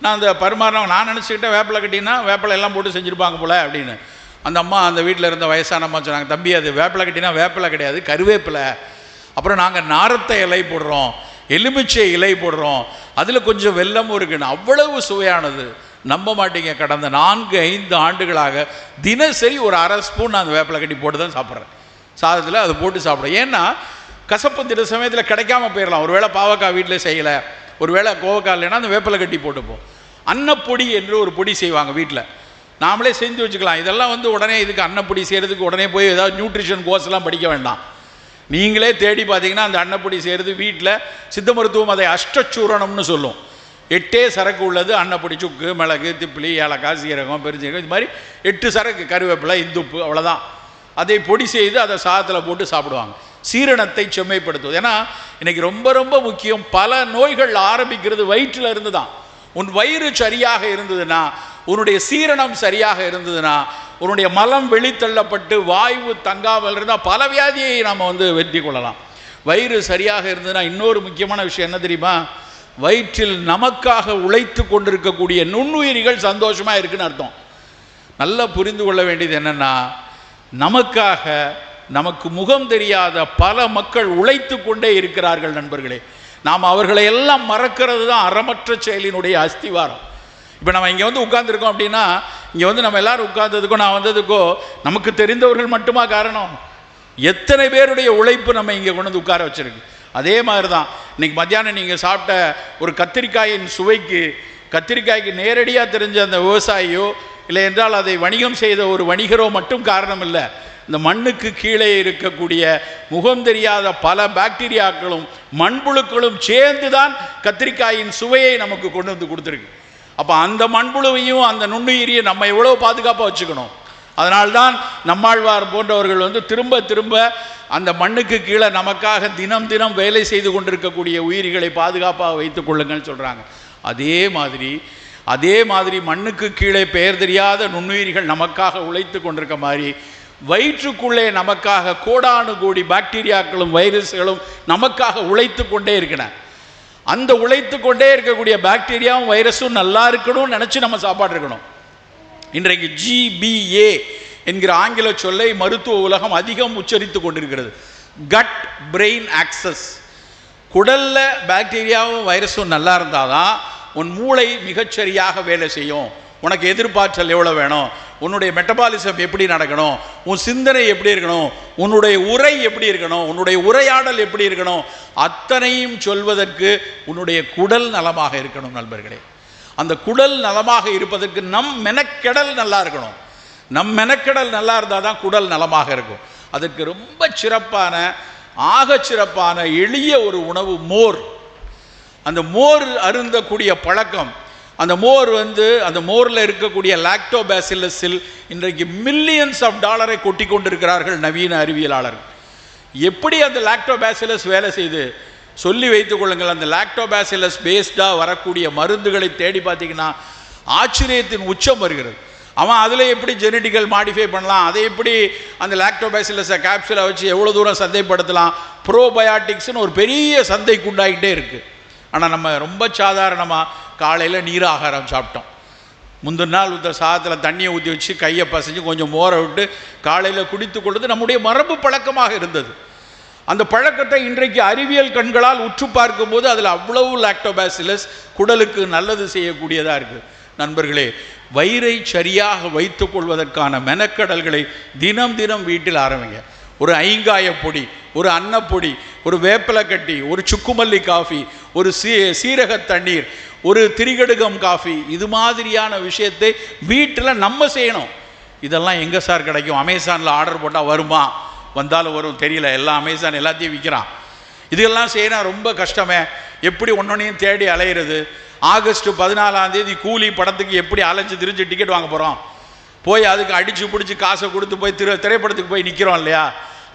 நான் அந்த பரிமாறினவங்க நான் நினச்சிக்கிட்டேன் வேப்பலை கட்டினா வேப்பலை எல்லாம் போட்டு செஞ்சுருப்பாங்க போல் அப்படின்னு. அந்த அம்மா, அந்த வீட்டில் இருந்த வயசான அம்மா சொன்னாங்க, தம்பி அது வேப்பலை கட்டினா வேப்பலை கிடையாது, கருவேப்பிலை. அப்புறம் நாங்கள் நாரத்தை இலை போடுறோம், எலுமிச்சை இலை போடுறோம், அதில் கொஞ்சம் வெல்லமும் இருக்குன்னு. அவ்வளவு சுவையானது. நம்ப மாட்டீங்க, கடந்த 4-5 ஆண்டுகளாக தினசரி ஒரு 1/2 ஸ்பூன் நான் அந்த வேப்பலை கட்டி போட்டு தான் சாப்பிட்றேன். சாதத்தில் அதை போட்டு சாப்பிட்றேன். ஏன்னா கசப்பு தின சமயத்தில் கிடைக்காம போயிடலாம். ஒருவேளை பாவக்காய் வீட்டில் செய்யலை, ஒருவேளை கோவக்காய் இல்லைன்னா அந்த வேப்பலை கட்டி போட்டுப்போம். அன்னப்பொடி என்று ஒரு பொடி செய்வாங்க வீட்டில், நாமளே செஞ்சு வச்சுக்கலாம். இதெல்லாம் வந்து உடனே இதுக்கு அன்னப்பொடி செய்கிறதுக்கு உடனே போய் ஏதாவது நியூட்ரிஷன் கோர்ஸ்லாம் படிக்க வேண்டாம். நீங்களே தேடி பார்த்தீங்கன்னா அந்த அன்னப்பொடி செய்கிறது வீட்டில் சித்த மருத்துவம் அதை அஷ்டச்சூரணம்னு சொல்லும். 8 சரக்கு உள்ளது. அன்னப்பொடி, சுக்கு, மிளகு, திப்பிலி, ஏலக்காய், சீரகம், பெருஞ்சீரகம், இது மாதிரி 8 சரக்கு, கருவேப்பிலை, இந்துப்பு, அவ்வளோதான். அதை பொடி செய்து அதை சாதத்தில் போட்டு சாப்பிடுவாங்க. சீரணத்தை செம்மைப்படுத்துவது. ஏன்னா இன்றைக்கி ரொம்ப ரொம்ப முக்கியம், பல நோய்கள் ஆரம்பிக்கிறது வயிற்றில் இருந்து தான். உன் வயிறு சரியாக இருந்ததுன்னா, உன்னுடைய சீரணம் சரியாக இருந்ததுன்னா, உன்னுடைய மலம் வெளித்தள்ளப்பட்டு வாயு தங்காமல் இருந்தால் பல வியாதியை நாம் வெற்றி கொள்ளலாம். வயிறு சரியாக இருந்ததுன்னா இன்னொரு முக்கியமான விஷயம் என்ன தெரியுமா? வயிற்றில் நமக்காக உழைத்து கொண்டிருக்கக்கூடிய நுண்ணுயிரிகள் சந்தோஷமாக இருக்குன்னு அர்த்தம். நல்லா புரிந்து கொள்ள வேண்டியது என்னென்னா, நமக்காக நமக்கு முகம் தெரியாத பல மக்கள் உழைத்து கொண்டே இருக்கிறார்கள் நண்பர்களே. நாம் அவர்களை எல்லாம் மறக்கிறது தான் அறமற்ற செயலினுடைய அஸ்திவாரம். இப்போ நம்ம இங்கே உட்கார்ந்துருக்கோம் அப்படின்னா, இங்கே நம்ம எல்லாரும் உட்கார்ந்ததுக்கோ நான் வந்ததுக்கோ நமக்கு தெரிந்தவர்கள் மட்டுமா காரணம்? எத்தனை பேருடைய உழைப்பு நம்ம இங்கே கொண்டு உட்கார வச்சிருக்கு. அதே மாதிரி தான் இன்னைக்கு மத்தியானம் நீங்கள் சாப்பிட்ட ஒரு கத்திரிக்காயின் சுவைக்கு, கத்திரிக்காய்க்கு நேரடியாக தெரிஞ்ச அந்த விவசாயியோ இல்லை என்றால் அதை வணிகம் செய்த ஒரு வணிகரோ மட்டும் காரணம் இல்லை. இந்த மண்ணுக்கு கீழே இருக்கக்கூடிய முகம் தெரியாத பல பாக்டீரியாக்களும் மண்புழுக்களும் சேர்ந்து தான் கத்திரிக்காயின் சுவையை நமக்கு கொண்டு கொடுத்துருக்கு. அப்போ அந்த மண்புழுவையும் அந்த நுண்ணுயிரியை நம்ம எவ்வளோ பாதுகாப்பாக வச்சுக்கணும். அதனால்தான் நம்மாழ்வார் போன்றவர்கள் திரும்ப திரும்ப அந்த மண்ணுக்கு கீழே நமக்காக தினம் தினம் வேலை செய்து கொண்டிருக்கக்கூடிய உயிரிகளை பாதுகாப்பாக வைத்துக் கொள்ளுங்கள் சொல்கிறாங்க. அதே மாதிரி மண்ணுக்கு கீழே பெயர் தெரியாத நுண்ணுயிரிகள் நமக்காக உழைத்து கொண்டிருக்க மாதிரி வயிற்றுக்குள்ளே நமக்காக கோடானு கோடி பாக்டீரியாக்களும் வைரஸ்களும் நமக்காக உழைத்து கொண்டே இருக்கிறன. அந்த உழைத்து கொண்டே இருக்கக்கூடிய பாக்டீரியாவும் வைரஸும் நல்லா இருக்கணும்னு நினச்சி நம்ம சாப்பாடு இருக்கணும். இன்றைக்கு GBA என்கிற ஆங்கில சொல்லை மருத்துவ உலகம் அதிகம் உச்சரித்து கொண்டிருக்கிறது. Cut brain access. குடலில் பாக்டீரியாவும் வைரஸும் நல்லா இருந்தால் தான் உன் மூளை மிகச்சரியாக வேலை செய்யும். உனக்கு எதிர்பார்த்தல் எவ்வளோ வேணும், உன்னுடைய மெட்டபாலிசம் எப்படி நடக்கணும், உன் சிந்தனை எப்படி இருக்கணும், உன்னுடைய உரை எப்படி இருக்கணும், உன்னுடைய உரையாடல் எப்படி இருக்கணும், அத்தனையும் சொல்வதற்கு உன்னுடைய குடல் நலமாக இருக்கணும் நண்பர்களே. அந்த குடல் நலமாக இருப்பதற்கு நம் மெனக்கெடல் நல்லா இருக்கணும். நம் மெனக்கெடல் நல்லா இருந்தால் தான் குடல் நலமாக இருக்கும். அதற்கு ரொம்ப சிறப்பான, ஆக சிறப்பான எளிய ஒரு உணவு மோர். அந்த மோர் அருந்தக்கூடிய பழக்கம், அந்த மோர் அந்த மோரில் இருக்கக்கூடிய லாக்டோபாசிலஸில் இன்றைக்கு மில்லியன்ஸ் ஆஃப் டாலரை கொட்டி கொண்டிருக்கிறார்கள் நவீன அறிவியலாளர்கள். எப்படி அந்த லாக்டோபாசிலஸ் வேலை செய்து சொல்லி வைத்துக் கொள்ளுங்கள். அந்த லாக்டோபாசிலஸ் பேஸ்டாக வரக்கூடிய மருந்துகளை தேடி பார்த்தீங்கன்னா ஆச்சரியத்தின் உச்சம் வருகிறது. அவன் அதில் எப்படி ஜெனட்டிக்கல் மாடிஃபை பண்ணலாம், அதை எப்படி அந்த லாக்டோபாசிலஸை கேப்சூலை வச்சு எவ்வளோ தூரம் சந்தைப்படுத்தலாம், ப்ரோபயாட்டிக்ஸ்னு ஒரு பெரிய சந்தைக்கு உண்டாகிட்டே இருக்குது. ஆனால் நம்ம ரொம்ப சாதாரணமாக காலையில் நீர் ஆகாரம் சாப்பிட்டோம். முந்தின நாள் சாதத்தில் தண்ணியை ஊற்றி வச்சு கையை பசைஞ்சு கொஞ்சம் மோரை விட்டு காலையில் குடித்து கொள்வது நம்முடைய மரபு பழக்கமாக இருந்தது. அந்த பழக்கத்தை இன்றைக்கு அறிவியல் கண்களால் உற்று பார்க்கும்போது அதில் அவ்வளவு லாக்டோபாசிலஸ் குடலுக்கு நல்லது செய்யக்கூடியதாக இருக்குது. நண்பர்களே, வயிறை சரியாக வைத்துக் கொள்வதற்கான மெனக்கடல்களை தினம் தினம் வீட்டில் ஆரம்பிங்க. ஒரு ஐங்காய பொடி, ஒரு அன்னப்பொடி, ஒரு வேப்பிலை கட்டி, ஒரு சுக்குமல்லி காஃபி, ஒரு சீரக தண்ணீர், ஒரு திரிகடுகம் காஃபி, இது மாதிரியான விஷயத்தை வீட்டில் நம்ம செய்யணும். இதெல்லாம் எங்கே சார் கிடைக்கும்? அமேசானில் ஆர்டர் போட்டால் வருமா? வந்தாலும் வரும் தெரியல. எல்லாம் அமேசான் எல்லாத்தையும் விற்கிறான். இதெல்லாம் செய்யணும் ரொம்ப கஷ்டமே. எப்படி ஒன்றொன்னையும் தேடி அலையிறது? ஆகஸ்ட் 14 கூலி படத்துக்கு எப்படி அலைஞ்சு திரிஞ்சு டிக்கெட் வாங்க போகிறோம்? போய் அதுக்கு அடித்து பிடிச்சி காசை கொடுத்து போய் திரைப்படத்துக்கு போய் நிற்கிறோம் இல்லையா?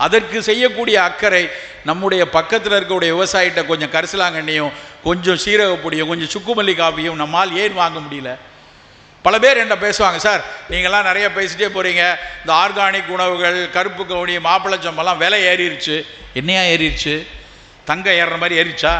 அதற்கு செய்யக்கூடிய அக்கறை நம்முடைய பக்கத்தில் இருக்கக்கூடிய விவசாயிகிட்ட கொஞ்சம் கரிசலாங்கண்ணியும் கொஞ்சம் சீரகப்பொடியும் கொஞ்சம் சுக்குமல்லி காப்பியும் நம்மால் ஏன் வாங்க முடியல? பல பேர் என்ன பேசுவாங்க, சார் நீங்கள்லாம் நிறைய பேசிட்டே போகிறீங்க, இந்த ஆர்கானிக் உணவுகள், கருப்பு கவுனி, மாப்பிளச்சம்பெல்லாம் விலை ஏறிடுச்சு. என்னையா ஏறிடுச்சு? தங்கம் ஏறுற மாதிரி ஏறிச்சா?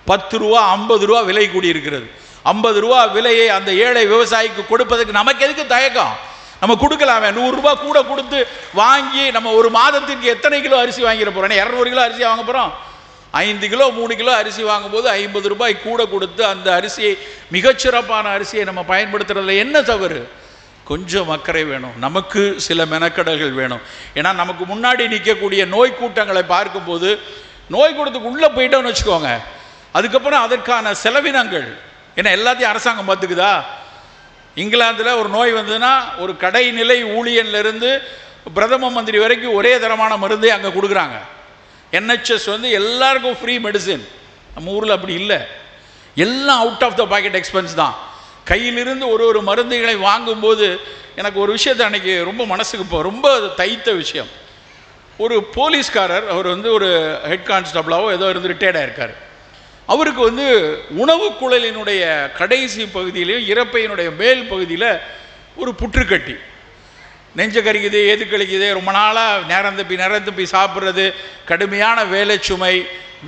10 ரூபா 50 ரூபா விலை கூடி இருக்கிறது. 50 ரூபா விலையை அந்த ஏழை விவசாயிக்கு கொடுப்பதற்கு நமக்கு எதுக்கு தயக்கம்? நம்ம கொடுக்கலாமே. 100 ரூபா கூட கொடுத்து வாங்கி நம்ம ஒரு மாதத்திற்கு எத்தனை கிலோ அரிசி வாங்கிட போகிறோம்? 200 கிலோ அரிசி வாங்க போகிறோம். 5 கிலோ 3 கிலோ அரிசி வாங்கும்போது 50 ரூபாய் கூட கொடுத்து அந்த அரிசியை, மிகச்சிறப்பான அரிசியை நம்ம பயன்படுத்துறதுல என்ன தவறு? கொஞ்சம் அக்கறை வேணும். நமக்கு சில மெனக்கடல்கள் வேணும். ஏன்னா நமக்கு முன்னாடி நிற்கக்கூடிய நோய் கூட்டங்களை பார்க்கும்போது, நோய் கூட்டத்துக்கு உள்ளே போயிட்டோன்னு வச்சுக்கோங்க, அதுக்கப்புறம் அதற்கான செலவினங்கள் ஏன்னா எல்லாத்தையும் அரசாங்கம் பார்த்துக்குதா? இங்கிலாந்தில் ஒரு நோய் வந்ததுன்னா ஒரு கடைநிலை ஊழியன்லேருந்து பிரதம மந்திரி வரைக்கும் ஒரே தரமான மருந்தே அங்கே கொடுக்குறாங்க. NHS எல்லாருக்கும் ஃப்ரீ மெடிசின். நம்ம ஊரில் அப்படி இல்லை. எல்லாம் out of the pocket expense தான். கையிலிருந்து ஒரு மருந்துகளை வாங்கும்போது எனக்கு ஒரு விஷயத்தை அன்றைக்கி ரொம்ப மனசுக்கு ரொம்ப தைத்த விஷயம். ஒரு போலீஸ்காரர், அவர் ஒரு ஹெட் கான்ஸ்டபிளாவோ ஏதோ ரிட்டையர்டாக இருக்கார். அவருக்கு வந்து உணவு குழலினுடைய கடைசி பகுதியிலையும் இறப்பையினுடைய மேல் பகுதியில் ஒரு புற்றுக்கட்டி, நெஞ்ச கறிக்குது, ஏது கழிக்குது, ரொம்ப நாளாக நேரம் தப்பி சாப்பிட்றது, கடுமையான வேலை சுமை,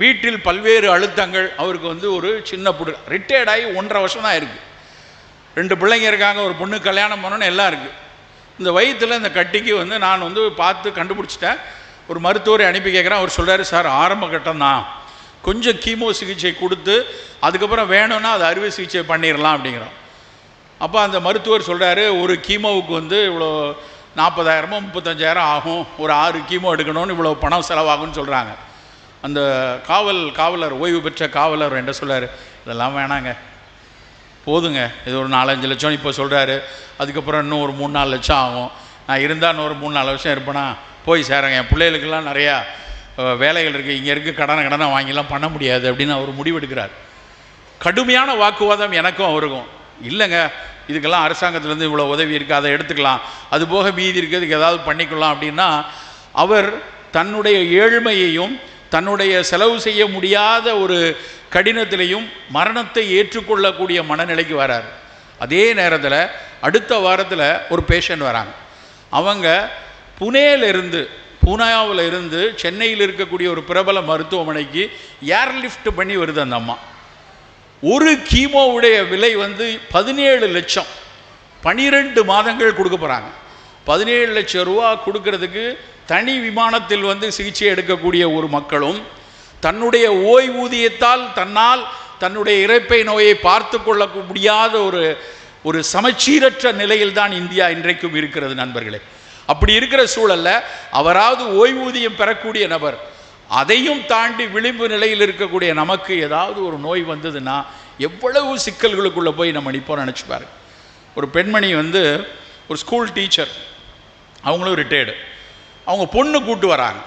வீட்டில் பல்வேறு அழுத்தங்கள். அவருக்கு வந்து ஒரு சின்ன புற்று, ரிட்டையர்டாகி 1.5 வருஷம் தான் இருக்குது. 2 பிள்ளைங்க இருக்காங்க, ஒரு பொண்ணு கல்யாணம் பண்ணணும்னு எல்லாம் இருக்குது. இந்த வயிற்றில் இந்த கட்டிக்கு வந்து நான் வந்து பார்த்து கண்டுபிடிச்சிட்டேன். ஒரு மருத்துவரை அனுப்பி கேட்குறேன். அவர் சொல்கிறாரு, சார் ஆரம்ப கட்டம் தான், கொஞ்சம் கீமோ சிகிச்சை கொடுத்து அதுக்கப்புறம் வேணும்னா அது அறுவை சிகிச்சை பண்ணிடலாம் அப்படிங்கிறோம். அப்போ அந்த மருத்துவர் சொல்கிறாரு, ஒரு கீமோவுக்கு வந்து இவ்வளோ 40,000 35,000 ஆகும், ஒரு 6 கீமோ எடுக்கணும்னு இவ்வளோ பணம் செலவாகும்னு சொல்கிறாங்க. அந்த காவலர், ஓய்வு பெற்ற காவலர் என்ன சொல்கிறார், இதெல்லாம் வேணாங்க, போதுங்க, இது ஒரு 4-5 லட்சம் இப்போ சொல்கிறாரு, அதுக்கப்புறம் இன்னும் ஒரு 3-4 லட்சம் ஆகும், நான் இருந்தால் இன்னும் ஒரு 3-4 வருஷம் இருப்பேனா, போய் சேரங்க, என் பிள்ளைகளுக்கெல்லாம் நிறையா வேலைகள் இருக்குது, இங்கே இருக்குது, கடனை வாங்கிலாம் பண்ண முடியாது அப்படின்னு அவர் முடிவெடுக்கிறார். கடுமையான வாக்குவாதம் எனக்கும் அவருக்கும். இல்லைங்க, இதுக்கெல்லாம் அரசாங்கத்திலேருந்து இவ்வளோ உதவி இருக்குது, அதை எடுத்துக்கலாம், அது போக மீதி இருக்கிறதுக்கு ஏதாவது பண்ணிக்கலாம் அப்படின்னா, அவர் தன்னுடைய ஏழ்மையையும் தன்னுடைய செலவு செய்ய முடியாத ஒரு கடினத்திலையும் மரணத்தை ஏற்றுக்கொள்ளக்கூடிய மனநிலைக்கு வரார். அதே நேரத்தில் அடுத்த வாரத்தில் ஒரு பேஷண்ட் வராங்க. அவங்க பூனாவில் இருந்து சென்னையில் இருக்கக்கூடிய ஒரு பிரபல மருத்துவமனைக்கு ஏர்லிஃப்ட் பண்ணி வருது அந்த அம்மா. ஒரு கீமோவுடைய விலை வந்து 17 லட்சம், 12 மாதங்கள் கொடுக்க போகிறாங்க. 17 லட்சம் ரூபா கொடுக்கறதுக்கு தனி விமானத்தில் வந்து சிகிச்சை எடுக்கக்கூடிய ஒரு மக்களும் தன்னுடைய ஓய்வூதியத்தால் தன்னுடைய இரைப்பை நோயை பார்த்து கொள்ள முடியாத ஒரு சமச்சீரற்ற நிலையில் தான் இந்தியா இன்றைக்கும் இருக்கிறது நண்பர்களே. அப்படி இருக்கிற சூழல்ல அவராவது ஓய்வூதியம் பெறக்கூடிய நபர், அதையும் தாண்டி விளிம்பு நிலையில் இருக்கக்கூடிய நமக்கு ஏதாவது ஒரு நோய் வந்ததுன்னா எவ்வளவு சிக்கல்களுக்குள்ளே போய் நம்ம நிற்போம் நினச்சி பாருங்க. ஒரு பெண்மணி வந்து ஒரு ஸ்கூல் டீச்சர், அவங்களும் ரிட்டையர்டு, அவங்க பொண்ணு கூட்டு வராங்க.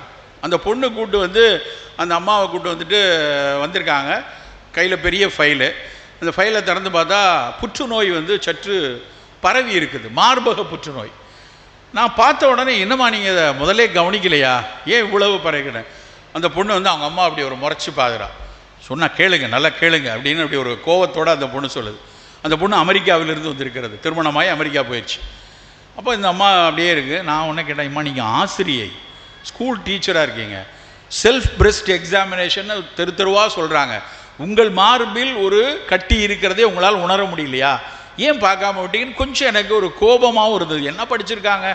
அந்த பொண்ணு கூட்டு வந்து அந்த அம்மாவை கூட்டு வந்துட்டு வந்திருக்காங்க. கையில் பெரிய ஃபைலு. அந்த ஃபைலை திறந்து பார்த்தா புற்றுநோய் வந்து சற்று பரவி இருக்குது, மார்பக புற்றுநோய். நான் பார்த்த உடனே, என்னம்மா நீங்கள் இதை முதலே கவனிக்கலையா, ஏன் இவ்வளவு பரவிக்கிறேன்? அந்த பொண்ணு வந்து அவங்க அம்மா அப்படி ஒரு முறைச்சி பார்க்குறா. சொன்னால் கேளுங்க, நல்லா கேளுங்க அப்படின்னு அப்படி ஒரு கோவத்தோடு அந்த பொண்ணு சொல்லுது. அந்த பொண்ணு அமெரிக்காவிலிருந்து வந்திருக்கிறது, திருமணமாகி அமெரிக்கா போயிடுச்சு. அப்போ இந்த அம்மா அப்படியே இருக்குது. நான் உடனே கேட்டேன், அம்மா நீங்கள் ஆசிரியை, ஸ்கூல் டீச்சராக இருக்கீங்க, செல்ஃப் பிரெஸ்ட் எக்ஸாமினேஷன் தெருவாக சொல்கிறாங்க, உங்கள் மார்பில் ஒரு கட்டி இருக்கிறதே உங்களால் உணர முடியலையா, ஏன் பார்க்காம விட்டீங்கன்னு கொஞ்சம் எனக்கு ஒரு கோபமாகவும் இருந்தது. என்ன படிச்சிருக்காங்க,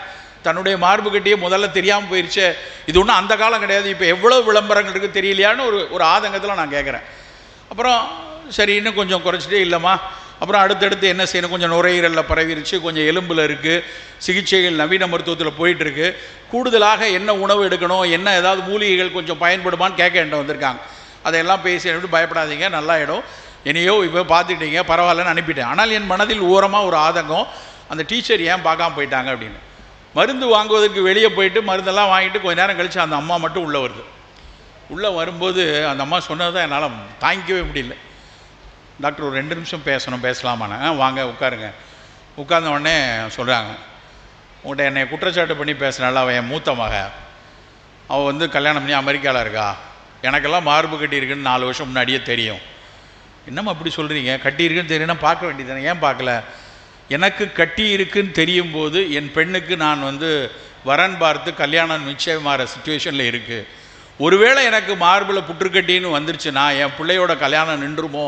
தன்னுடைய மார்பு கட்டியே முதல்ல தெரியாமல் போயிடுச்சு, இது ஒன்றும் அந்த காலம் கிடையாது, இப்போ எவ்வளோ விளம்பரங்கள் இருக்குது தெரியலையான்னு ஒரு ஆதங்கத்தில் நான் கேட்குறேன். அப்புறம் சரி இன்னும் கொஞ்சம் குறைச்சிட்டே, இல்லைம்மா அப்புறம் அடுத்தடுத்து என்ன செய்யணும், கொஞ்சம் நுரையீரலில் பரவிருச்சு, கொஞ்சம் எலும்பில் இருக்குது, சிகிச்சைகள் நவீன மருத்துவத்தில் போயிட்டுருக்கு, கூடுதலாக என்ன உணவு எடுக்கணும், என்ன ஏதாவது மூலிகைகள் கொஞ்சம் பயன்படுமான்னு கேட்க என்கிட்ட வந்திருக்காங்க. அதையெல்லாம் பேசி எப்படி பயப்படாதீங்க, நல்லாயிடும், என்னையோ இப்போ பார்த்துட்டீங்க பரவாயில்லன்னு அனுப்பிட்டேன். ஆனால் என் மனதில் ஓரமாக ஒரு ஆதங்கம், அந்த டீச்சர் ஏன் பார்க்காம போயிட்டாங்க அப்படின்னு. மருந்து வாங்குவதற்கு வெளியே போயிட்டு மருந்தெல்லாம் வாங்கிட்டு கொஞ்சம் நேரம் கழித்து அந்த அம்மா மட்டும் உள்ளே வருது. உள்ளே வரும்போது அந்த அம்மா சொன்னதை என்னால் தாங்கிக்கவே முடியல. டாக்டர் ஒரு 2 நிமிஷம் பேசலாமாண்ணா? வாங்க உட்காருங்க. உட்கார்ந்த உடனே சொல்கிறாங்க, உங்கள்கிட்ட என்னை குற்றச்சாட்டு பண்ணி பேசுனால, அவன் என் மூத்த மக, அவள் வந்து கல்யாணம் பண்ணி அமெரிக்காவில் இருக்கா, எனக்கெல்லாம் மார்பு கட்டி இருக்குன்னு 4 வருஷம் முன்னாடியே தெரியும். என்னம்மா அப்படி சொல்கிறீங்க, கட்டி இருக்குன்னு தெரியும்னா பார்க்க வேண்டியதானே, ஏன் பார்க்கல? எனக்கு கட்டி இருக்குன்னு தெரியும் போது என் பெண்ணுக்கு நான் வந்து வரன் பார்த்து கல்யாணம் நிச்சயமாகிற சுச்சுவேஷனில் இருக்குது. ஒருவேளை எனக்கு மார்பில் புற்றுக்கட்டின்னு வந்துருச்சுன்னா என் பிள்ளையோட கல்யாணம் நின்றுமோ,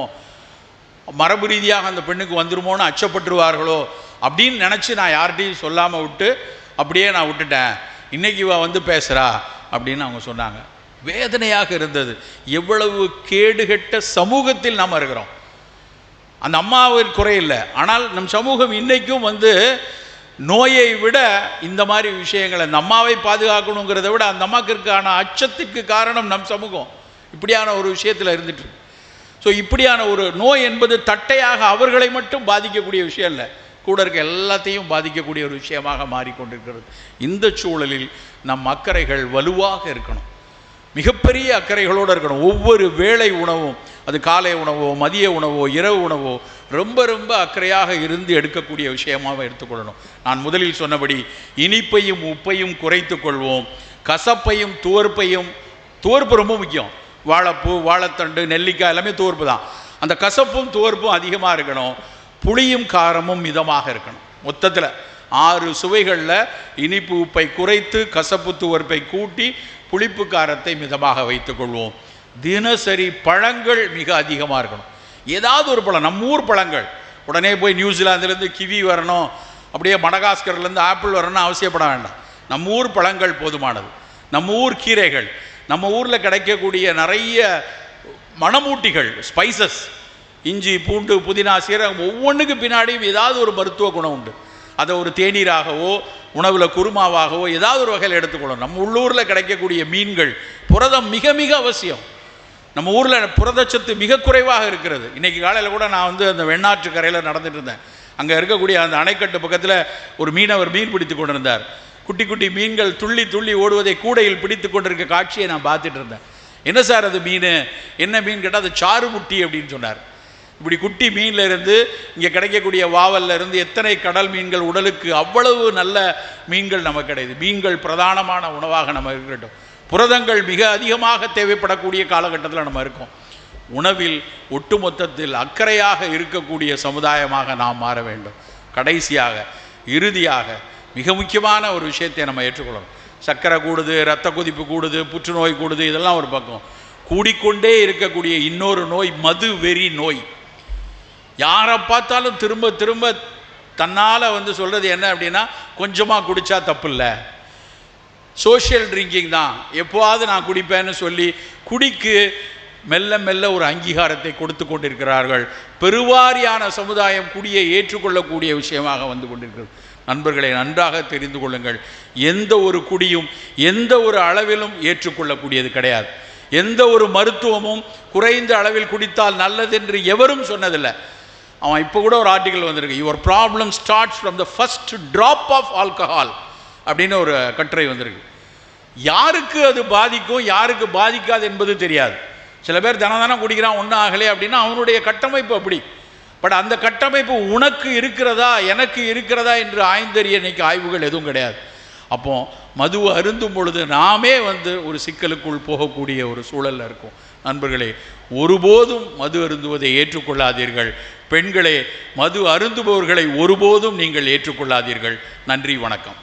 மரபு ரீதியாக அந்த பெண்ணுக்கு வந்துருமோன்னு அச்சப்பட்டுருவார்களோ அப்படின்னு நினச்சி நான் யார்கிட்டையும் சொல்லாமல் விட்டு அப்படியே நான் விட்டுட்டேன். இன்றைக்கி இவ வந்து பேசுகிறா அப்படின்னு அவங்க சொன்னாங்க. வேதனையாக இருந்தது. எவ்வளவு கேடுகட்ட சமூகத்தில் நாம் இருக்கிறோம். அந்த அம்மாவிற்கு குறையில்லை, ஆனால் நம் சமூகம் இன்றைக்கும் வந்து நோயை விட இந்த மாதிரி விஷயங்களை, அந்த அம்மாவை பாதுகாக்கணுங்கிறத விட அந்த அம்மாக்கிற்கான அச்சத்துக்கு காரணம் நம் சமூகம் இப்படியான ஒரு விஷயத்தில் இருந்துட்டு. ஸோ இப்படியான ஒரு நோய் என்பது தட்டையாக அவர்களை மட்டும் பாதிக்கக்கூடிய விஷயம் இல்லை, கூட இருக்க எல்லாத்தையும் பாதிக்கக்கூடிய ஒரு விஷயமாக மாறிக்கொண்டிருக்கிறது. இந்த சூழலில் நம் அக்கறைகள் வலுவாக இருக்கணும், மிகப்பெரிய அக்கறைகளோடு இருக்கணும். ஒவ்வொரு வேளை உணவும், அது காலை உணவோ மதிய உணவோ இரவு உணவோ ரொம்ப ரொம்ப அக்கறையாக இருந்து எடுக்கக்கூடிய விஷயமாக எடுத்துக்கொள்ளணும். நான் முதலில் சொன்னபடி இனிப்பையும் உப்பையும் குறைத்து கொள்வோம், கசப்பையும் துவர்ப்பு ரொம்ப முக்கியம், வாழைப்பூ, வாழைத்தண்டு, நெல்லிக்காய் எல்லாமே துவர்ப்பு தான். அந்த கசப்பும் துவர்ப்பும் அதிகமாக இருக்கணும், புளியும் காரமும் மிதமாக இருக்கணும். மொத்தத்தில் 6 சுவைகளில் இனிப்பு உப்பை குறைத்து கசப்பு துவர்ப்பை கூட்டி புளிப்பு காரத்தை மிதமாக வைத்துக்கொள்வோம். தினசரி பழங்கள் மிக அதிகமாக இருக்கணும். ஏதாவது ஒரு பழம், நம்ம ஊர் பழங்கள். உடனே போய் நியூசிலாந்துலேருந்து கிவி வரணும், அப்படியே மடகாஸ்கர்லேருந்து ஆப்பிள் வரணும்னு அவசியப்பட வேண்டாம். நம்ம ஊர் பழங்கள் போதுமானது. நம்ம ஊர் கீரைகள், நம்ம ஊரில் கிடைக்கக்கூடிய நிறைய மணமூட்டிகள், ஸ்பைசஸ், இஞ்சி, பூண்டு, புதினா, சீரகம், ஒவ்வொன்றுக்கு பின்னாடியும் ஏதாவது ஒரு மருத்துவ குணம் உண்டு. அதை ஒரு தேநீராகவோ உணவில் குருமாவாகவோ ஏதாவது ஒரு வகையில் எடுத்துக்கொள்ளணும். நம்ம உள்ளூரில் கிடைக்கக்கூடிய மீன்கள், புரதம் மிக மிக அவசியம். நம்ம ஊரில் புரதச்சத்து மிக குறைவாக இருக்கிறது. இன்றைக்கி காலையில் கூட நான் அந்த வெண்ணாற்று கரையில் நடந்துட்டு இருந்தேன். அங்கே இருக்கக்கூடிய அந்த அணைக்கட்டு பக்கத்தில் ஒரு மீனவர் மீன் பிடித்து கொண்டிருந்தார். குட்டி குட்டி மீன்கள் துள்ளி துள்ளி ஓடுவதை கூடையில் பிடித்து கொண்டிருக்க காட்சியை நான் பார்த்துட்டு இருந்தேன். என்ன சார் அது மீன், என்ன மீன் கேட்டால் அது சாறு முட்டி அப்படின்னு சொன்னார். இப்படி குட்டி மீனில் இருந்து இங்கே கிடைக்கக்கூடிய வாவலில் இருந்து எத்தனை கடல் மீன்கள், உடலுக்கு அவ்வளவு நல்ல மீன்கள் நமக்கு கிடையாது. மீன்கள் பிரதானமான உணவாக நம்ம இருக்கட்டும். புரதங்கள் மிக அதிகமாக தேவைப்படக்கூடிய காலகட்டத்தில் நம்ம இருக்கோம். உணவில் ஒட்டுமொத்தத்தில் அக்கறையாக இருக்கக்கூடிய சமுதாயமாக நாம் மாற வேண்டும். கடைசியாக இறுதியாக மிக முக்கியமான ஒரு விஷயத்தை நம்ம ஏற்றுக்கொள்ளணும். சர்க்கரை கூடுது, இரத்த கொதிப்பு கூடுது, புற்றுநோய் கூடுது, இதெல்லாம் ஒரு பக்கம். கூடிக்கொண்டே இருக்கக்கூடிய இன்னொரு நோய் மது வெறி நோய். யாரை பார்த்தாலும் திரும்ப திரும்ப தன்னால் சொல்கிறது என்ன அப்படின்னா, கொஞ்சமாக குடித்தா தப்பு இல்லை, சோஷியல் ட்ரிங்கிங் தான், எப்போவாவது நான் குடிப்பேன்னு சொல்லி குடிக்கு மெல்ல மெல்ல ஒரு அங்கீகாரத்தை கொடுத்து கொண்டிருக்கிறார்கள். பெருவாரியான சமுதாயம் குடியை ஏற்றுக்கொள்ளக்கூடிய விஷயமாக வந்து கொண்டிருக்கிறது. நண்பர்களை நன்றாக தெரிந்து கொள்ளுங்கள். எந்த ஒரு குடியும் எந்த ஒரு அளவிலும் ஏற்றுக்கொள்ளக்கூடியது கிடையாது. எந்த ஒரு மருத்துவமும் குறைந்த அளவில் குடித்தால் நல்லது என்று எவரும் சொன்னதில்லை. அவன் இப்போ கூட ஒரு ஆர்டிக்கல் வந்திருக்கு, your problem starts from the first drop of alcohol அப்படின்னு ஒரு கட்டுரை வந்திருக்கு. யாருக்கு அது பாதிக்கும் யாருக்கு பாதிக்காது என்பது தெரியாது. சில பேர் தினம் குடிக்கிறான், ஒன்றும் ஆகலை அப்படின்னா அவனுடைய கட்டமைப்பு அப்படி. பட் அந்த கட்டமைப்பு உனக்கு இருக்கிறதா எனக்கு இருக்கிறதா என்று ஆய்ந்தறிய இன்னைக்கு ஆய்வுகள் எதுவும் கிடையாது. அப்போ மதுவை அருந்தும் பொழுது நாமே ஒரு சிக்கலுக்குள் போகக்கூடிய ஒரு சூழலில் இருக்கும். நண்பர்களே, ஒருபோதும் மது அருந்துவதை ஏற்றுக்கொள்ளாதீர்கள். பெண்களே, மது அருந்துபவர்களை ஒருபோதும் நீங்கள் ஏற்றுக்கொள்ளாதீர்கள். நன்றி, வணக்கம்.